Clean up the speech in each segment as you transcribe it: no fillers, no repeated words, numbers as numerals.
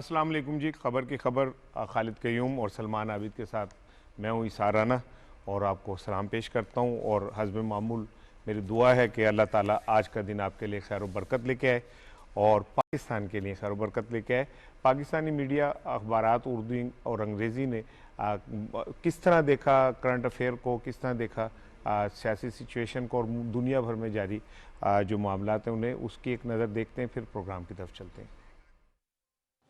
अस्सलाम वालेकुम जी। ख़बर की ख़बर खालिद क़य्यूम और सलमान आबिद के साथ मैं हूँ इसार राना और आपको सलाम पेश करता हूँ। और हस्ब मामूल मेरी दुआ है कि अल्लाह ताला आज का दिन आपके लिए खैर बरकत लेके आए और पाकिस्तान के लिए खैर बरकत लेके आए। पाकिस्तानी मीडिया अखबारात उर्दू और अंग्रेज़ी ने किस तरह देखा करंट अफेयर को, किस तरह देखा सियासी सिचुएशन को और दुनिया भर में जारी जो मामलात हैं उन्हें, उसकी एक नज़र देखते हैं, फिर प्रोग्राम की तरफ चलते हैं।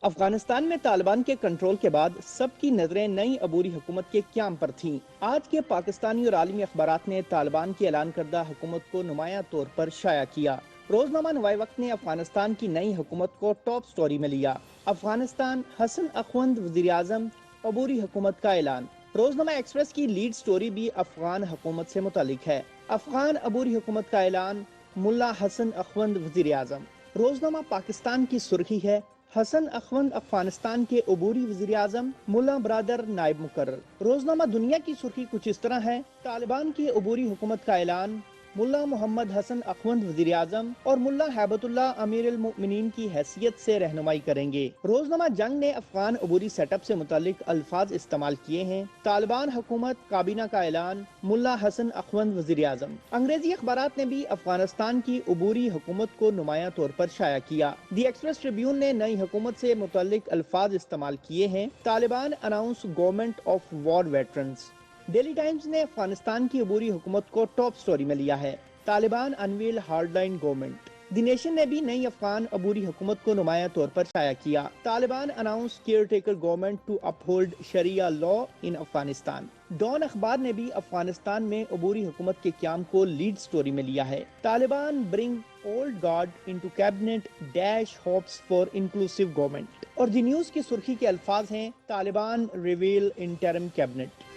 अफगानिस्तान में तालिबान के कंट्रोल के बाद सबकी नजरें नई अबूरी हुकूमत के क़याम पर थीं। आज के पाकिस्तानी और आलमी अखबारात ने तालिबान की ऐलान करदा हुकूमत को नुमाया तौर पर शाया किया। रोजनामा नवाए वक्त ने अफगानिस्तान की नई हुकूमत को टॉप स्टोरी में लिया। अफगानिस्तान हसन अखवंद वज़ीर आज़म अबूरी हुकूमत का ऐलान। रोजनामा एक्सप्रेस की लीड स्टोरी भी अफगान हुकूमत से मुतालिक है। अफगान अबूरी हुकूमत का ऐलान, मुल्ला हसन अखवंद वज़ीर आज़म। रोजनामा पाकिस्तान की सुर्खी है, हसन अखवंद अफगानिस्तान के अबूरी वज़ीर आज़म, मुल्ला बरादर नायब मुकर्रर। रोजनामा दुनिया की सुर्खी कुछ इस तरह है, तालिबान की अबूरी हुकूमत का ऐलान, मुल्ला मोहम्मद हसन अखवंद वज़ीर आज़म और मुल्ला हैबतुल्लाह अमीर अल मोमिनीन की हैसियत से रहनुमाई करेंगे। रोजनामा जंग ने अफगान अबूरी सेटअप से मुतालिक अल्फाज इस्तेमाल किए हैं। तालिबान हुकूमत काबीना का ऐलान, मुल्ला हसन अखवंद वज़ीर आज़म। अंग्रेजी अखबारात ने भी अफगानिस्तान की अबूरी हुकूमत को नुमाया तौर पर शाया किया। दी एक्सप्रेस ट्रिब्यून ने नई हुकूमत से मुतालिक अल्फाज इस्तेमाल किए हैं। Taliban announce government of war veterans. Daily times ने अफगानिस्तान की अबूरी हुकूमत को टॉप स्टोरी में लिया है। Taliban unveil hardline government. The nation ने भी नई अफगान अबूरी हुकूमत को नुमाया तौर पर शाया किया। Taliban announce caretaker government to uphold sharia law in Afghanistan. Dawn अखबार ने भी अफगानिस्तान में अबूरी हुकूमत के क़याम को लीड स्टोरी में लिया है। Taliban bring old guard into cabinet dash hopes for inclusive government. और द न्यूज़ की सुर्खी के अल्फाज हैं, तालिबान रिवील इंटरिम कैबिनेट।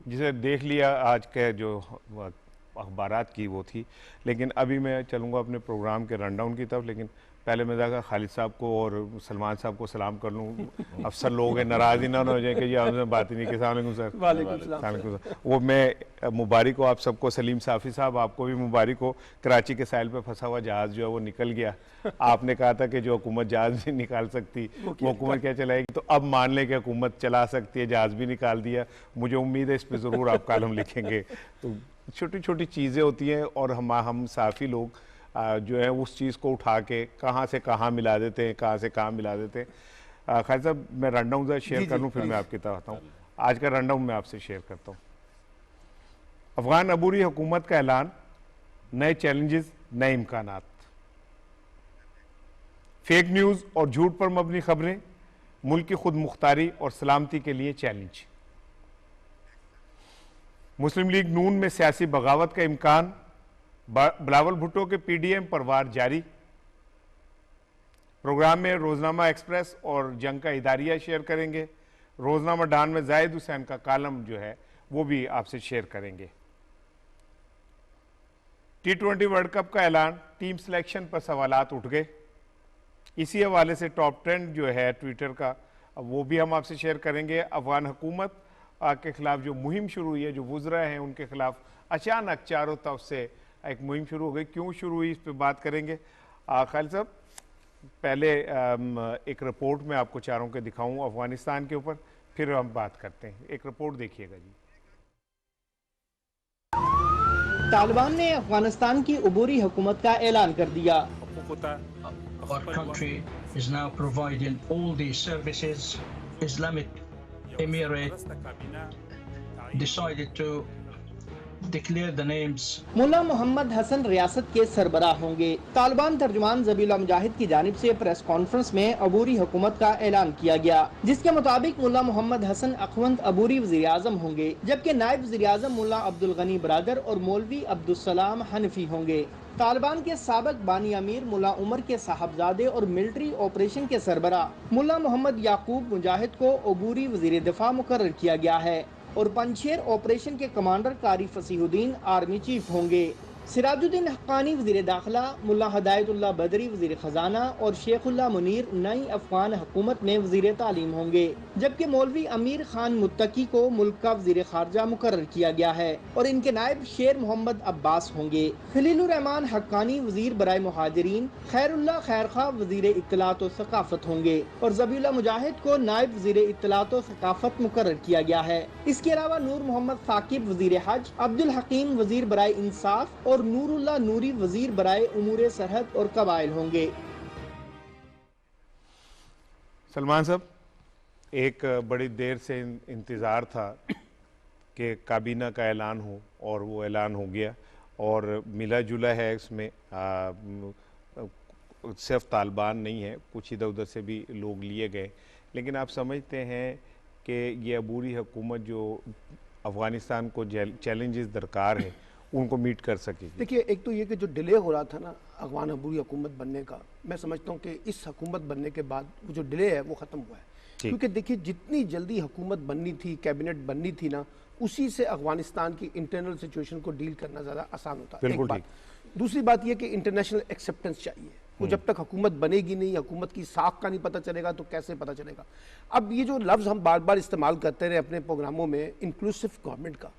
जिसे देख लिया आज के जो अखबारात की वो थी, लेकिन अभी मैं चलूँगा अपने प्रोग्राम के रनडाउन की तरफ। लेकिन पहले मैं जाकर खालिद साहब को और सलमान साहब को सलाम कर लूँ। अफसर लोग हैं, नाराज़ ही ना हो जाए कि ये हमसे बात ही नहीं की। सलाम सर। वालेकुम। वो मैं मुबारक हो आप सबको। सलीम साफ़ी साहब, आपको भी मुबारक हो। कराची के साहिल पे फंसा हुआ जहाज़ जो है वो निकल गया। आपने कहा था कि जो हुकूमत जहाज़ नहीं निकाल सकती वो हुकूमत क्या चलाएगी, तो अब मान लें कि हुकूमत चला सकती है, जहाज़ भी निकाल दिया। मुझे उम्मीद है इस पर ज़रूर आप कॉलम लिखेंगे। तो छोटी छोटी चीज़ें होती हैं और हम साफ़ी लोग जो है उस चीज़ को उठा के कहाँ से कहाँ मिला देते हैं, कहाँ से कहाँ मिला देते हैं। खालिद साहब, मैं रनडाउन ज़रा शेयर कर लूँ, फिर मैं आपकी तरफ आता हूँ। आज का रनडाउन मैं आपसे शेयर करता हूँ। अफगान अबूरी हुकूमत का ऐलान, नए चैलेंजेस, नए इम्कानात। फेक न्यूज़ और झूठ पर मबनी खबरें, मुल्क की खुद मुख्तारी और सलामती के लिए चैलेंज। मुस्लिम लीग नून में सियासी बगावत का इम्कान, बिलावल भुट्टो के पीडीएम पर वार जारी। प्रोग्राम में रोजनामा एक्सप्रेस और जंग का इदारिया शेयर करेंगे। रोजनामा डान में जाहिद हुसैन का कॉलम जो है वो भी आपसे शेयर करेंगे। T20 वर्ल्ड कप का ऐलान, टीम सिलेक्शन पर सवालात उठ गए। इसी हवाले से टॉप ट्रेंड जो है ट्विटर का, वो भी हम आपसे शेयर करेंगे। अफगान हुकूमत के खिलाफ जो मुहिम शुरू हुई है, जो वुज़रा हैं उनके खिलाफ अचानक चारों तरफ से एक मुहिम शुरू हो गई, क्यों शुरू हुई इस पर बात करेंगे। खालिद साहब, पहले एक रिपोर्ट मैं आपको चारों के दिखाऊं अफगानिस्तान के ऊपर, फिर हम बात करते हैं। एक रिपोर्ट देखिएगा जी। तालिबान ने अफगानिस्तान की अबूरी हुकूमत का ऐलान कर दिया। Our country is now providing all these services. Islamic Emirate decided to declare the names. मुल्ला मोहम्मद हसन रियासत के सरबराह होंगे। तालिबान तर्जुमान ज़बीहुल्लाह मुजाहिद की जानिब से प्रेस कॉन्फ्रेंस में अबूरी हुकूमत का ऐलान किया गया, जिसके मुताबिक मुल्ला मोहम्मद हसन अखवंद अबूरी वज़ीर आज़म होंगे, जबकि नायब वज़ीर आज़म मुल्ला अब्दुल गनी बरादर और मौलवी अब्दुल सलाम हनफी होंगे। तालिबान के साबिक बानी अमीर मुल्ला उमर के साहबजादे और मिलिट्री ऑपरेशन के सरबराह मुल्ला मोहम्मद याकूब मुजाहिद को अबूरी वज़ीर दिफा मुकर्रर किया गया है और पंजशेर ऑपरेशन के कमांडर कारी फसीहुद्दीन आर्मी चीफ होंगे। सिराजुद्दीन हक्कानी वज़ीर दाखिला, मुल्ला हदायतुल्लाह बदरी वज़ीर ख़जाना और शेखुल्लाह मुनीर नई अफ़गान हुकूमत में वज़ीर तालीम होंगे, जबकि मौलवी अमीर खान मुत्तकी को मुल्क का वज़ीर खारजा मुकर्रर किया गया है और इनके नायब शेर मोहम्मद अब्बास होंगे। खलीलुर रहमान हक्कानी वज़ीर बराए मुहाजिरीन, खैरुल्लाह खैरखा वज़ीर इत्तलात व सकाफ़त होंगे और ज़बीउल्लाह मुजाहिद को नायब वज़ीर इत्तलात व सकाफ़त मुकर्रर किया गया है। इसके अलावा नूर मोहम्मद साकिब वज़ीर हज, अब्दुल हकीम वज़ीर बराए इंसाफ और नूरुल्लाह नूरी वज़ीर बराए उमूर सरहद और कबाइल होंगे। सलमान साहब, एक बड़ी देर से इंतज़ार था कि काबीना का ऐलान हो और वो ऐलान हो गया और मिला जुला है इसमें। सिर्फ तालिबान नहीं है, कुछ इधर उधर से भी लोग लिए गए, लेकिन आप समझते हैं कि ये अबूरी हुकूमत जो अफ़गानिस्तान को चैलेंजेस दरकार है उनको मीट कर सकेगी? देखिए, एक तो ये कि जो डिले हो रहा था ना अफगान अबूरी हुकूमत बनने का, मैं समझता हूँ कि इस हुकूमत बनने के बाद वो जो डिले है वो ख़त्म हुआ है। क्योंकि देखिए, जितनी जल्दी हुकूमत बननी थी, कैबिनेट बननी थी ना, उसी से अफगानिस्तान की इंटरनल सिचुएशन को डील करना ज़्यादा आसान होता है। एक बात। दूसरी बात यह कि इंटरनेशनल एक्सेप्टेंस चाहिए। वो जब तक हुकूमत बनेगी नहीं, हुकूमत की साख का नहीं पता चलेगा तो कैसे पता चलेगा। अब ये जो लफ्ज़ हम बार बार इस्तेमाल करते रहे अपने प्रोग्रामों में, इंक्लूसिव गवर्नमेंट का,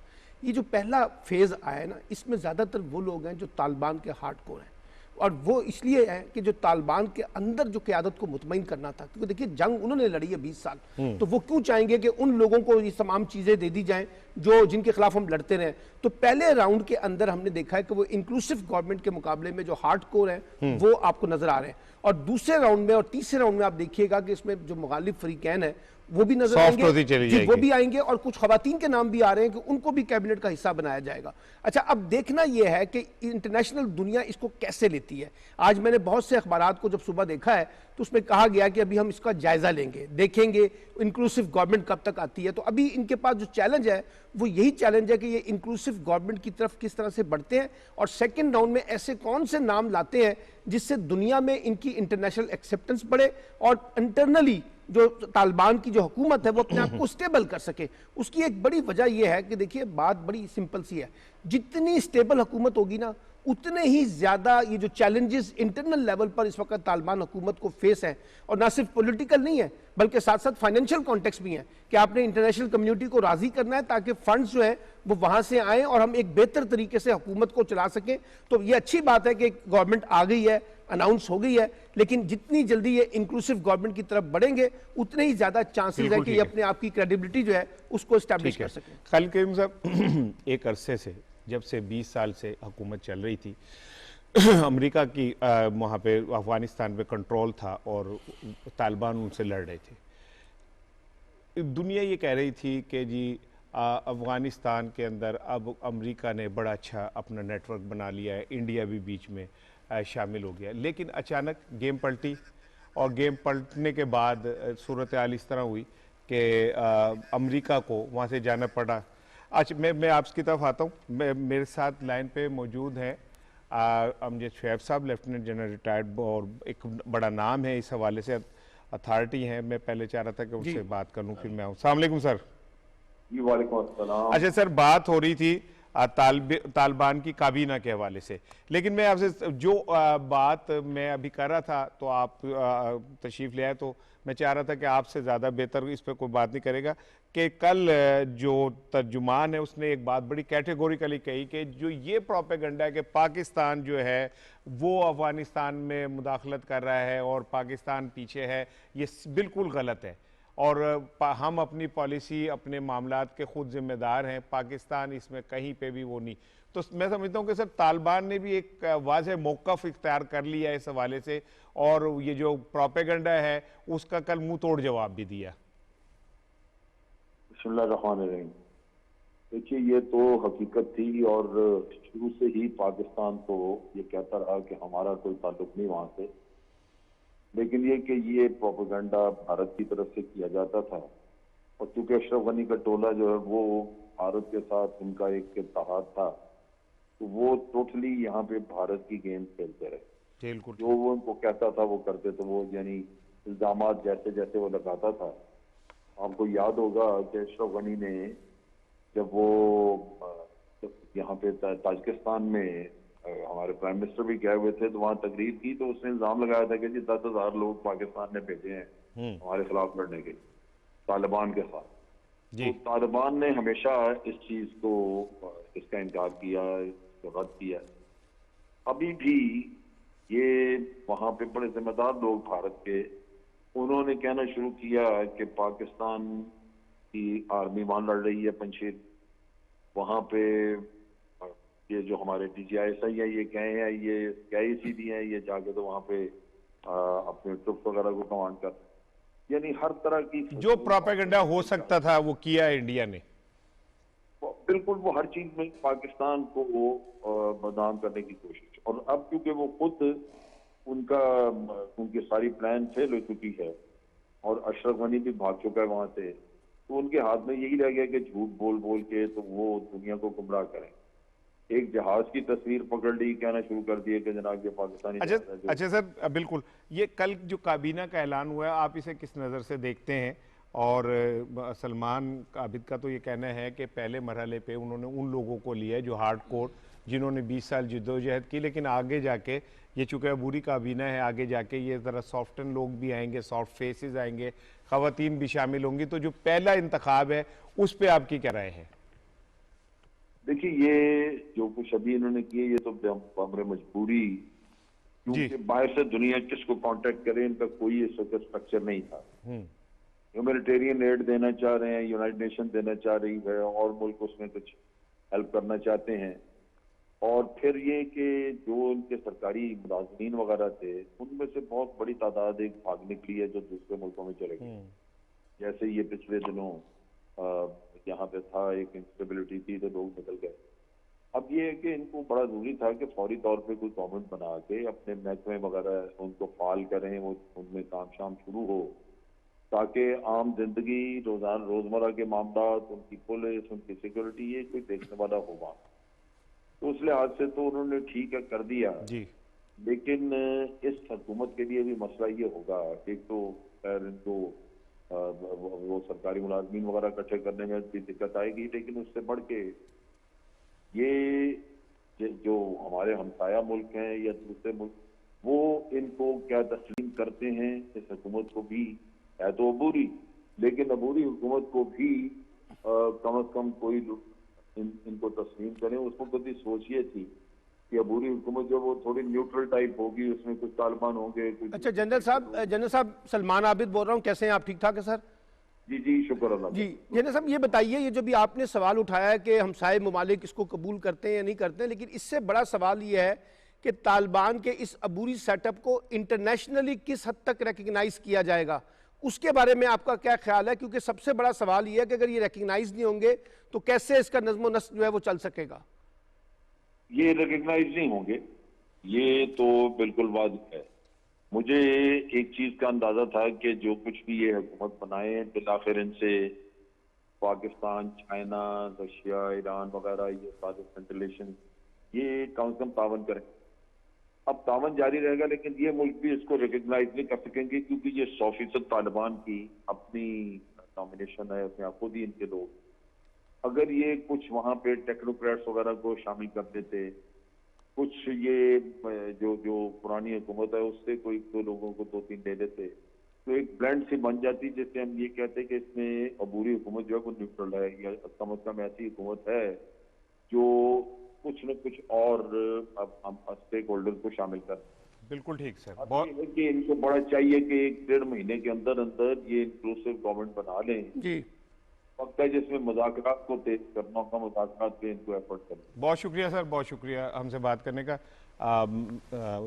ये जो पहला फेज़ आया है ना, इसमें ज़्यादातर वो लोग हैं जो तालिबान के हार्डकोर हैं, और वो इसलिए है कि जो तालिबान के अंदर जो क़यादत को मुतमईन करना था, क्योंकि देखिए जंग उन्होंने लड़ी है 20 साल, तो वो क्यों चाहेंगे कि उन लोगों को ये तमाम चीज़ें दे दी जाएं जो जिनके खिलाफ हम लड़ते रहे। तो पहले राउंड के अंदर हमने देखा है कि वो इंक्लूसिव गवर्नमेंट के मुकाबले में जो हार्डकोर हैं वो आपको नजर आ रहे हैं, और दूसरे राउंड में और तीसरे राउंड में आप देखिएगा कि इसमें जो मुखालिफ फरीकैन है वो भी नजर आएंगे जी, वो भी आएंगे, और कुछ खवातीन के नाम भी आ रहे हैं कि उनको भी कैबिनेट का हिस्सा बनाया जाएगा। अच्छा, अब देखना यह है कि इंटरनेशनल दुनिया इसको कैसे लेती है। आज मैंने बहुत से अखबारात को जब सुबह देखा है तो उसमें कहा गया कि अभी हम इसका जायजा लेंगे, देखेंगे इंक्लूसिव गवर्नमेंट कब तक आती है। तो अभी इनके पास जो चैलेंज है वो यही चैलेंज है कि ये इंक्लूसिव गवर्नमेंट की तरफ किस तरह से बढ़ते हैं, और सेकेंड राउंड में ऐसे कौन से नाम लाते हैं जिससे दुनिया में इनकी इंटरनेशनल एक्सेप्टेंस बढ़े और इंटरनली जो तालिबान की जो हुकूमत है वो अपने आप को स्टेबल कर सके। उसकी एक बड़ी वजह यह है कि देखिए, बात बड़ी सिंपल सी है, जितनी स्टेबल हुकूमत होगी ना, उतने ही ज्यादा ये जो चैलेंजेस इंटरनल लेवल पर इस वक्त तालिबान हुकूमत को फेस है, और ना सिर्फ पॉलिटिकल नहीं है बल्कि साथ साथ फाइनेंशियल कॉन्टेक्स्ट भी है कि आपने इंटरनेशनल कम्युनिटी को राजी करना है ताकि फंड्स जो है वो वहां से आए और हम एक बेहतर तरीके से हुकूमत को चला सकें। तो ये अच्छी बात है कि गवर्नमेंट आ गई है, अनाउंस हो गई है, लेकिन जितनी जल्दी ये इंक्लूसिव गवर्नमेंट की तरफ बढ़ेंगे उतने ही ज्यादा चांसेस है कि ये अपने आप की क्रेडिबिलिटी जो है उसको एस्टैब्लिश कर सके। खालिद करीम साहब, एक अरसे से, जब से 20 साल से हुकूमत चल रही थी, अमेरिका की वहाँ पे अफगानिस्तान पे कंट्रोल था और तालिबान उनसे लड़ रहे थे। दुनिया ये कह रही थी कि जी अफगानिस्तान के अंदर अब अमेरिका ने बड़ा अच्छा अपना नेटवर्क बना लिया है, इंडिया भी बीच में शामिल हो गया। लेकिन अचानक गेम पलटी, और गेम पलटने के बाद सूरत हाल इस तरह हुई कि अमेरिका को वहाँ से जाना पड़ा। अच्छा, मैं आपकी तरफ आता हूँ। मेरे साथ लाइन पे मौजूद हैं अमजद शुएब साहब, लेफ्टिनेंट जनरल रिटायर्ड, और एक बड़ा नाम है इस हवाले से, अथॉरिटी हैं। मैं पहले चाह रहा था कि उनसे बात कर लूँ, फिर मैं आऊँ। अस्सलाम वालेकुम सर। वालेकुम अस्सलाम। अच्छा सर, बात हो रही थी तालिबान की काबीना के हवाले से, लेकिन मैं आपसे जो बात मैं अभी कर रहा था तो आप तशरीफ ले आए, तो मैं चाह रहा था कि आपसे ज़्यादा बेहतर इस पर कोई बात नहीं करेगा कि कल जो तर्जुमान है उसने एक बात बड़ी कैटेगोरिकली कही कि जो ये प्रोपेगेंडा है कि पाकिस्तान जो है वो अफगानिस्तान में मुदाखलत कर रहा है और पाकिस्तान पीछे है, ये बिल्कुल गलत है, और हम अपनी पॉलिसी, अपने मामलात के खुद जिम्मेदार हैं, पाकिस्तान इसमें कहीं पे भी वो नहीं। तो मैं समझता हूँ कि सर तालिबान ने भी एक वाज़ेह मौक़िफ़ इख्तियार कर लिया है इस हवाले से, और ये जो प्रोपेगेंडा है उसका कल मुंह तोड़ जवाब भी दिया। बिस्मिल्लाहिर्रहमानिर्रहीम। देखिए, ये तो हकीकत थी और शुरू से ही पाकिस्तान तो ये कहता रहा कि हमारा कोई ताल्लुक नहीं वहां से, लेकिन ये कि ये प्रोपेगेंडा भारत की तरफ से किया जाता था, और चूंकि अशरफ गनी का टोला जो है वो भारत के साथ उनका एक इत्तेहाद था, तो वो टोटली यहाँ पे भारत की गेम खेलते रहे। जो वो उनको कहता था वो करते, तो वो यानी इल्जामात जैसे जैसे वो लगाता था। आपको याद होगा कि अशरफ गनी ने जब वो यहाँ पे ताजिकिस्तान में हमारे प्राइम मिनिस्टर भी गए हुए थे, तो वहाँ तकरीर की तो उसने इल्जाम लगाया था कि जी 10,000 लोग पाकिस्तान ने भेजे हैं हमारे खिलाफ लड़ने के, तालिबान के साथ। तो तालिबान ने हमेशा इस चीज को, इसका इनकार किया, इसको रद्द किया। अभी भी ये वहाँ पे बड़े जिम्मेदार लोग भारत के, उन्होंने कहना शुरू किया कि पाकिस्तान की आर्मी वहाँ लड़ रही है पंजशीर, वहाँ पे ये जो हमारे DGISI है ये कहे हैं, ये KIC भी हैं, ये जाके तो वहाँ पे अपने ट्रुप्स वगैरह को कमांड कर, यानी हर तरह की जो प्रोपेगेंडा हो सकता था वो किया इंडिया ने। बिल्कुल, वो हर चीज में पाकिस्तान को वो बदनाम करने की कोशिश। और अब क्योंकि वो खुद उनकी सारी प्लान फेल हो चुकी है और अशरफ गनी भी भाग चुका है वहां से, तो उनके हाथ में यही रह गया कि झूठ बोल बोल के तो वो दुनिया को गुमराह करें। एक जहाज की तस्वीर पकड़ ली, कहना शुरू कर दिया कि जनाब ये पाकिस्तानी। अच्छा सर, बिल्कुल, ये कल जो काबीना का ऐलान हुआ है, आप इसे किस नज़र से देखते हैं? और सलमान आबिद का तो ये कहना है कि पहले मरहले पे उन्होंने उन लोगों को लिया है जो हार्ड कोर, जिन्होंने 20 साल जिद्दोजहद की, लेकिन आगे जाके ये चूँकि अबूरी काबीना है, आगे जाके ये ज़रा सॉफ्टन लोग भी आएंगे, सॉफ्ट फेसेस आएंगे, ख़वातीन भी शामिल होंगी, तो जो पहला इंतखाब है उस पर आपकी क्या राय है? देखिए, ये जो कुछ अभी इन्होंने किए ये तो हमरे मजबूरी, क्योंकि बाहर से दुनिया किसको कांटेक्ट करे, इनका कोई इस वक्त स्ट्रक्चर नहीं था। ह्यूमैनिटेरियन एड देना चाह रहे हैं, यूनाइटेड नेशन देना चाह रही है, और मुल्क उसमें कुछ हेल्प करना चाहते हैं। और फिर ये कि जो उनके सरकारी मुलाजमीन वगैरह थे, उनमें से बहुत बड़ी तादाद एक भाग निकली है जो दूसरे मुल्कों में चले गए। जैसे ये पिछले दिनों यहाँ पे था, एक इंस्टेबिलिटी थी तो लोग निकल गए। अब ये है कि इनको बड़ा जरूरी था कि फौरी तौर पे कोई गवर्नमेंट बना के अपने महकमे वगैरह उनको फाल करें, वो उनमें काम शाम शुरू हो, ताकि आम जिंदगी, रोजमर्रा के मामला, उनकी पुलिस, उनकी सिक्योरिटी, ये कोई देखने वाला होगा। तो उस लिहाज से तो उन्होंने ठीक है कर दिया जी। लेकिन इस हुकूमत के लिए भी मसला ये होगा, एक तो खैर इनको वो सरकारी मुलाजमीन वगैरह इकट्ठे करने में भी दिक्कत आएगी, लेकिन उससे बढ़ के ये जो हमारे हमसाया मुल्क हैं या दूसरे मुल्क, वो इनको क्या तस्लीम करते हैं इस हुकूमत को भी, है तो अबूरी, लेकिन अबूरी हुकूमत को भी कम अज कम कोई इनको तस्लीम करें। उसमें कभी सोच ये थी कि अबूरी हुकूमत जो वो थोड़ी न्यूट्रल टाइप होगी, उसमें कुछ तालिबान होंगे। अच्छा जनरल साहब सलमान आबिद बोल रहा हूँ, कैसे हैं आप? ठीक ठाक है सर? जी शुक्र अल्लाह। जी जनरल साहब, ये बताइए, ये जो भी आपने सवाल उठाया है कि हमसाये ममालिक इसको कबूल करते हैं या नहीं करते हैं, लेकिन इससे बड़ा सवाल ये है कि तालिबान के इस अबूरी सेटअप को इंटरनेशनली किस हद तक रिकग्नाइज किया जाएगा, उसके बारे में आपका क्या ख्याल है? क्योंकि सबसे बड़ा सवाल ये है कि अगर ये रिकग्नाइज नहीं होंगे तो कैसे इसका नज़्म व नस्क जो है वो चल सकेगा? ये रिकग्नाइज नहीं होंगे, ये तो बिल्कुल वाजिब है। मुझे एक चीज का अंदाजा था कि जो कुछ भी ये हुकूमत बनाए, बिलाखिर इनसे पाकिस्तान, चाइना, रशिया, ईरान वगैरह ये सारे रिलेशन ये कम से कम तावन करें। अब तावन जारी रहेगा, लेकिन ये मुल्क भी इसको रिकग्नाइज नहीं कर सकेंगे, क्योंकि ये 100% तालिबान की अपनी नॉमिनेशन है, उसमें खुद ही इनके लोग। अगर ये कुछ वहां पे टेक्नोक्रेट्स वगैरह को शामिल कर देते, कुछ ये जो पुरानी हुकूमत है उससे कोई दो लोगों को 2-3 ले लेते, तो एक ब्लेंड सी बन जाती, जिससे हम ये कहते हैं कि इसमें अबूरी हुकूमत जो है वो न्यूट्रल है, या कम अज कम ऐसी हुकूमत है जो कुछ न कुछ और हम स्टेक होल्डर को शामिल कर। बिल्कुल ठीक सर। कि इनको बड़ा चाहिए कि 1-1.5 महीने के अंदर अंदर ये इंक्लूसिव गवर्नमेंट बना लें जी, पक्का, जिसमें मुज़ाकरात को तेज करना होगा, मुज़ाकरात पे इनको एफर्ट करना। बहुत शुक्रिया सर, बहुत शुक्रिया हमसे बात करने का।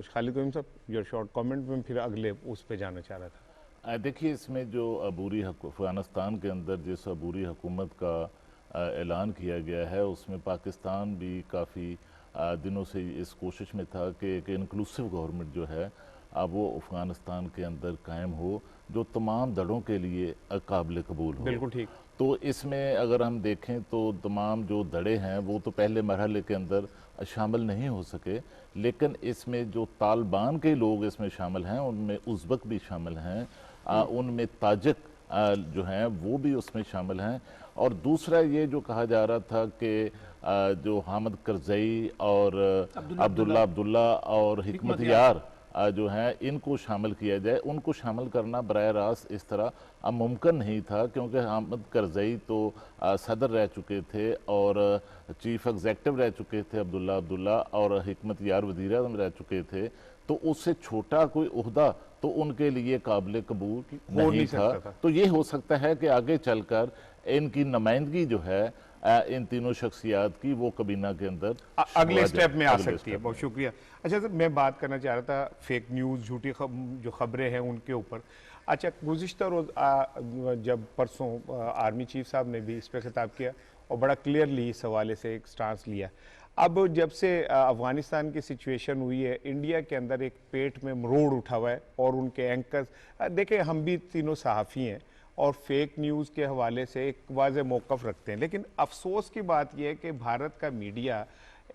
खालिद वहीम साहब, योर शॉर्ट कमेंट में फिर अगले उस पे जाना चाह रहा था। देखिए, इसमें जो अबूरी अफगानिस्तान के अंदर जिस अबूरी हुकूमत का ऐलान किया गया है, उसमें पाकिस्तान भी काफ़ी दिनों से इस कोशिश में था कि एक इंक्लूसिव गवर्नमेंट जो है अब वो अफ़गानिस्तान के अंदर कायम हो, जो तमाम दलों के लिए काबिल कबूल हो। बिल्कुल ठीक। तो इसमें अगर हम देखें तो तमाम जो दड़े हैं वो तो पहले मरहले के अंदर शामिल नहीं हो सके, लेकिन इसमें जो तालिबान के लोग इसमें शामिल हैं, उनमें उज़्बक भी शामिल हैं, उनमें ताजिक जो हैं वो भी उसमें शामिल हैं। और दूसरा ये जो कहा जा रहा था कि जो हामिद करजई और अब्दुल्ला और हिकमत यार जो हैं इनको शामिल किया जाए, उनको शामिल करना बराह रास्त इस तरह मुमकिन नहीं था, क्योंकि हामिद करजई तो सदर रह चुके थे और चीफ एग्जेक्टिव रह चुके थे अब्दुल्ला, और हिकमत यार वज़ीर आज़म रह चुके थे, तो उससे छोटा कोई ओहदा तो उनके लिए काबिल कबूल नहीं था। तो ये हो सकता है कि आगे चलकर इनकी नुमाइंदगी जो है इन तीनों शख्सियात की वो कबीना के अंदर अगले स्टेप में आ सकती है। बहुत शुक्रिया। अच्छा सर, मैं बात करना चाह रहा था फेक न्यूज़, झूठी जो खबरें हैं उनके ऊपर। अच्छा, गुज़िश्ता रोज़ जब परसों आर्मी चीफ साहब ने भी इस पर खिताब किया और बड़ा क्लियरली इस हवाले से एक स्टांस लिया। अब जब से अफ़गानिस्तान की सिचुएशन हुई है, इंडिया के अंदर एक पेट में मरोड़ उठा हुआ है और उनके एंकर्स, देखें हम भी तीनों सहाफ़ी हैं और फेक न्यूज़ के हवाले से एक वाज़े मौक़िफ़ रखते हैं, लेकिन अफसोस की बात यह है कि भारत का मीडिया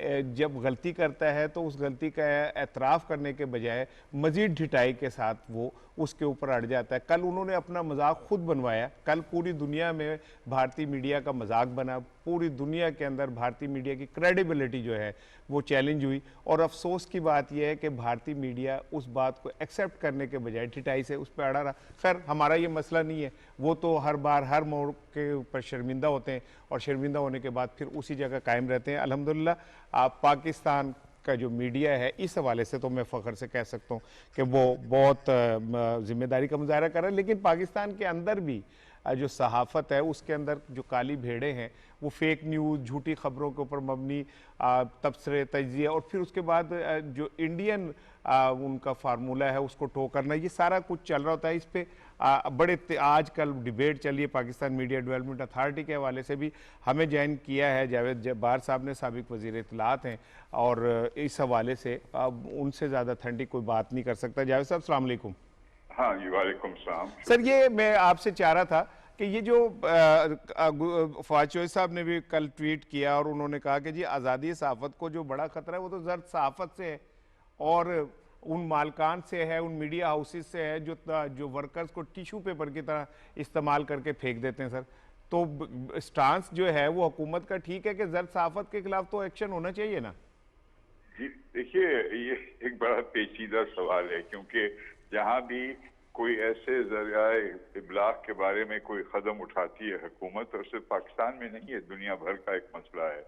जब गलती करता है तो उस गलती का एतराफ़ करने के बजाय मज़ीद ढिठाई के साथ वो उसके ऊपर अड़ जाता है। कल उन्होंने अपना मजाक खुद बनवाया, कल पूरी दुनिया में भारतीय मीडिया का मजाक बना, पूरी दुनिया के अंदर भारतीय मीडिया की क्रेडिबिलिटी जो है वो चैलेंज हुई। और अफसोस की बात यह है कि भारतीय मीडिया उस बात को एक्सेप्ट करने के बजाय ढिठाई से उस पर अड़ा रहा। खैर, हमारा ये मसला नहीं है, वो तो हर बार हर मोड़ के ऊपर शर्मिंदा होते हैं और शर्मिंदा होने के बाद फिर उसी जगह कायम रहते हैं। अल्हम्दुलिल्लाह आप पाकिस्तान का जो मीडिया है इस हवाले से तो मैं फ़ख्र से कह सकता हूँ कि वो बहुत जिम्मेदारी का मुजाहरा कर रहा है, लेकिन पाकिस्तान के अंदर भी जो सहाफ़त है उसके अंदर जो काली भेड़ें हैं वो फेक न्यूज़, झूठी खबरों के ऊपर मबनी तबसरे, तजिए और फिर उसके बाद जो इंडियन उनका फार्मूला है उसको टो करना, ये सारा कुछ चल रहा होता है। इस पर बड़े आजकल डिबेट चलिए, पाकिस्तान मीडिया डेवलपमेंट अथॉरिटी के हवाले से भी हमें ज्वाइन किया है जावेद जब्बार साहब ने, साबिक वज़ीर इत्तलात हैं, और इस हवाले से अब उनसे ज़्यादा ठंडी कोई बात नहीं कर सकता। जावेद साहब अस्सलाम वालेकुम। हाँ जी, वालेकुम सलाम। सर, ये मैं आपसे चाह रहा था कि ये जो फवाद चौधरी साहब ने भी कल ट्वीट किया और उन्होंने कहा कि जी आज़ादी सहाफ़त को जो बड़ा ख़तरा है वो तो ज़र्द सहाफ़त से है और उन मालकान से है, उन मीडिया हाउसेस से है जो वर्कर्स को टिश्यू पेपर की तरह इस्तेमाल करके फेंक देते हैं। सर, तो स्टांस जो है वो हुकूमत का ठीक है कि ज़र्द सहाफ़त के खिलाफ तो एक्शन होना चाहिए ना? जी देखिए, ये एक बड़ा पेचीदा सवाल है, क्योंकि जहाँ भी कोई ऐसे ज़रिए इब्लाग के बारे में कोई कदम उठाती है हुकूमत, और सिर्फ पाकिस्तान में नहीं है, दुनिया भर का एक मसला है,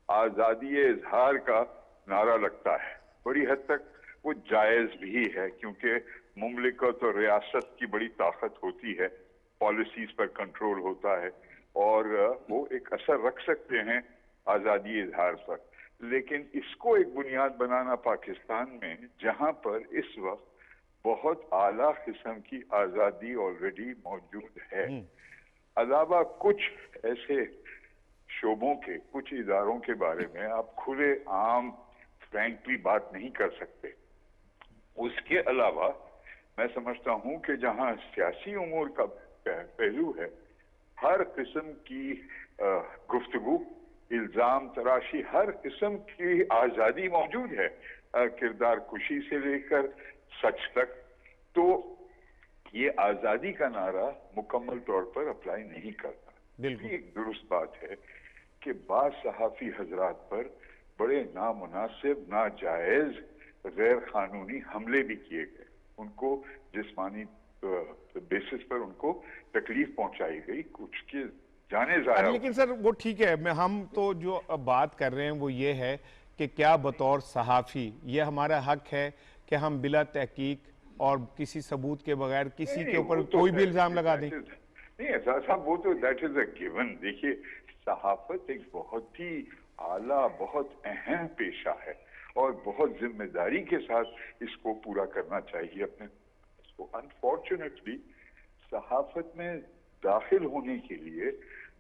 आज़ादी इजहार का नारा लगता है। बड़ी हद तक वो जायज़ भी है, क्योंकि मुमलिकत और रियासत की बड़ी ताकत होती है, पॉलिसीज पर कंट्रोल होता है और वो एक असर रख सकते हैं आज़ादी इजहार पर। लेकिन इसको एक बुनियाद बनाना पाकिस्तान में, जहां पर इस वक्त बहुत आला किस्म की आज़ादी ऑलरेडी मौजूद है, अलावा कुछ ऐसे शोबों के, कुछ इदारों के बारे में आप खुले आम फ्रैंकली बात नहीं कर सकते। उसके अलावा मैं समझता हूं कि जहां सियासी उमूर का पहलू है, हर किस्म की गुफ्तगू, इल्जाम तराशी, हर किस्म की आज़ादी मौजूद है, किरदार कुशी से लेकर सच तक। तो ये आज़ादी का नारा मुकम्मल तौर पर अप्लाई नहीं करता। ये एक दुरुस्त बात है कि बाज़ सहाफ़ी हजरात पर बड़े नामुनासिब, नाजायज़, गैर कानूनी हमले भी किए गए, उनको जिस्मानी बेसिस पर उनको तकलीफ पहुंचाई गई, कुछ के जाने जाया। लेकिन सर वो ठीक है, हम तो जो अब बात कर रहे हैं वो ये है कि क्या बतौर सहाफ़ी ये हमारा हक है कि हम बिला तहकीक और किसी सबूत के बगैर किसी के ऊपर कोई भी इल्ज़ाम लगा दें? नहीं ऐसा साहब, वो तो दैट इज अ गिवन। देखिए, सहाफत एक बहुत ही आला, बहुत अहम पेशा है और बहुत जिम्मेदारी के साथ इसको पूरा करना चाहिए अपने इसको। अनफॉर्चुनेटली सहाफत में दाखिल होने के लिए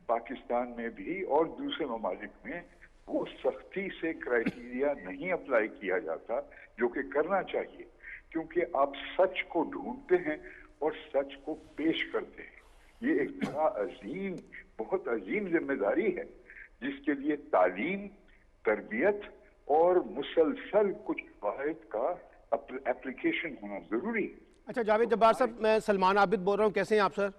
पाकिस्तान में भी और दूसरे ममालिक में वो सख्ती से क्राइटेरिया नहीं अप्लाई किया जाता जो कि करना चाहिए, क्योंकि आप सच को ढूंढते हैं और सच को पेश करते हैं। ये एक बड़ा अजीम, बहुत अजीम जिम्मेदारी है, जिसके लिए तालीम, तरबियत और मुसलसल कुछ कवायद का एप्लीकेशन होना जरूरी है। अच्छा जावेद जब्बार साहब, मैं सलमान आबिद बोल रहा हूँ, कैसे हैं आप सर?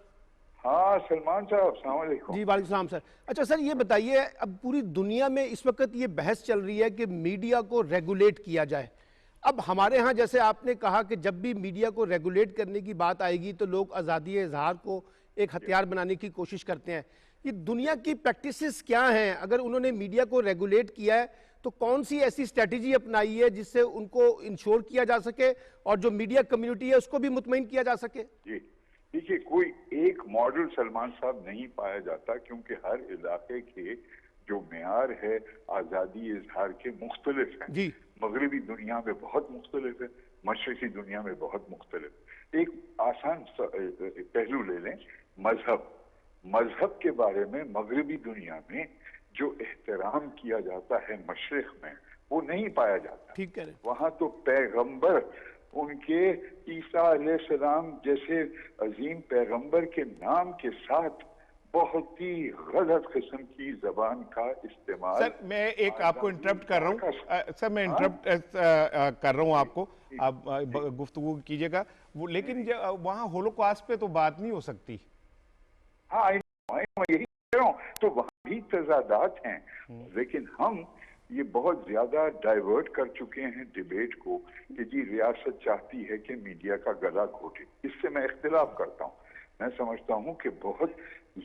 हाँ सलमान साहब, अस्सलाम वालेकुम। जी वालेकुम सलाम सर। अच्छा सर, ये बताइए, अब पूरी दुनिया में इस वक्त ये बहस चल रही है कि मीडिया को रेगुलेट किया जाए। अब हमारे यहाँ जैसे आपने कहा कि जब भी मीडिया को रेगुलेट करने की बात आएगी तो लोग आज़ादी इजहार को एक हथियार बनाने की कोशिश करते हैं। ये दुनिया की प्रैक्टिसेस क्या हैं? अगर उन्होंने मीडिया को रेगुलेट किया है तो कौन सी ऐसी स्ट्रैटेजी अपनाई है जिससे उनको इंश्योर किया जा सके और जो मीडिया कम्युनिटी है उसको भी मुतमईन किया जा सके? जी देखिए, कोई एक मॉडल सलमान साहब नहीं पाया जाता, क्योंकि हर इलाके के जो मेयार है आज़ादी इजहार के मुख्तलिफ हैं। जी। मगरबी दुनिया में बहुत मुख्तलिफ है, मशरकी दुनिया में बहुत मुख्तलिफ। एक आसान पहलू ले लें, मजहब। मजहब के बारे में मगरबी दुनिया में जो एहतराम किया जाता है मशरिक में, वो नहीं पाया जाता। ठीक कह रहे हैं। वहां तो पैगंबर, उनके ईसा अलैहिस्सलाम जैसे अजीम पैगंबर के नाम के साथ बहुत ही गलत किस्म की जबान का इस्तेमाल। सर मैं एक आपको इंटरप्ट कर रहा हूँ, सर मैं इंटरप्ट कर रहा हूँ आपको, आप गुफ्तगू कीजिएगा वो, लेकिन वहाँ होलोकॉस्ट पे तो बात नहीं हो सकती। हाँ यही कह रहा हूँ, तो वहाँ भी तजादात हैं, लेकिन हम ये बहुत ज्यादा डाइवर्ट कर चुके हैं डिबेट को कि जी रियासत चाहती है कि मीडिया का गला घोटे। इससे मैं इख्तिलाफ करता हूँ। मैं समझता हूँ कि बहुत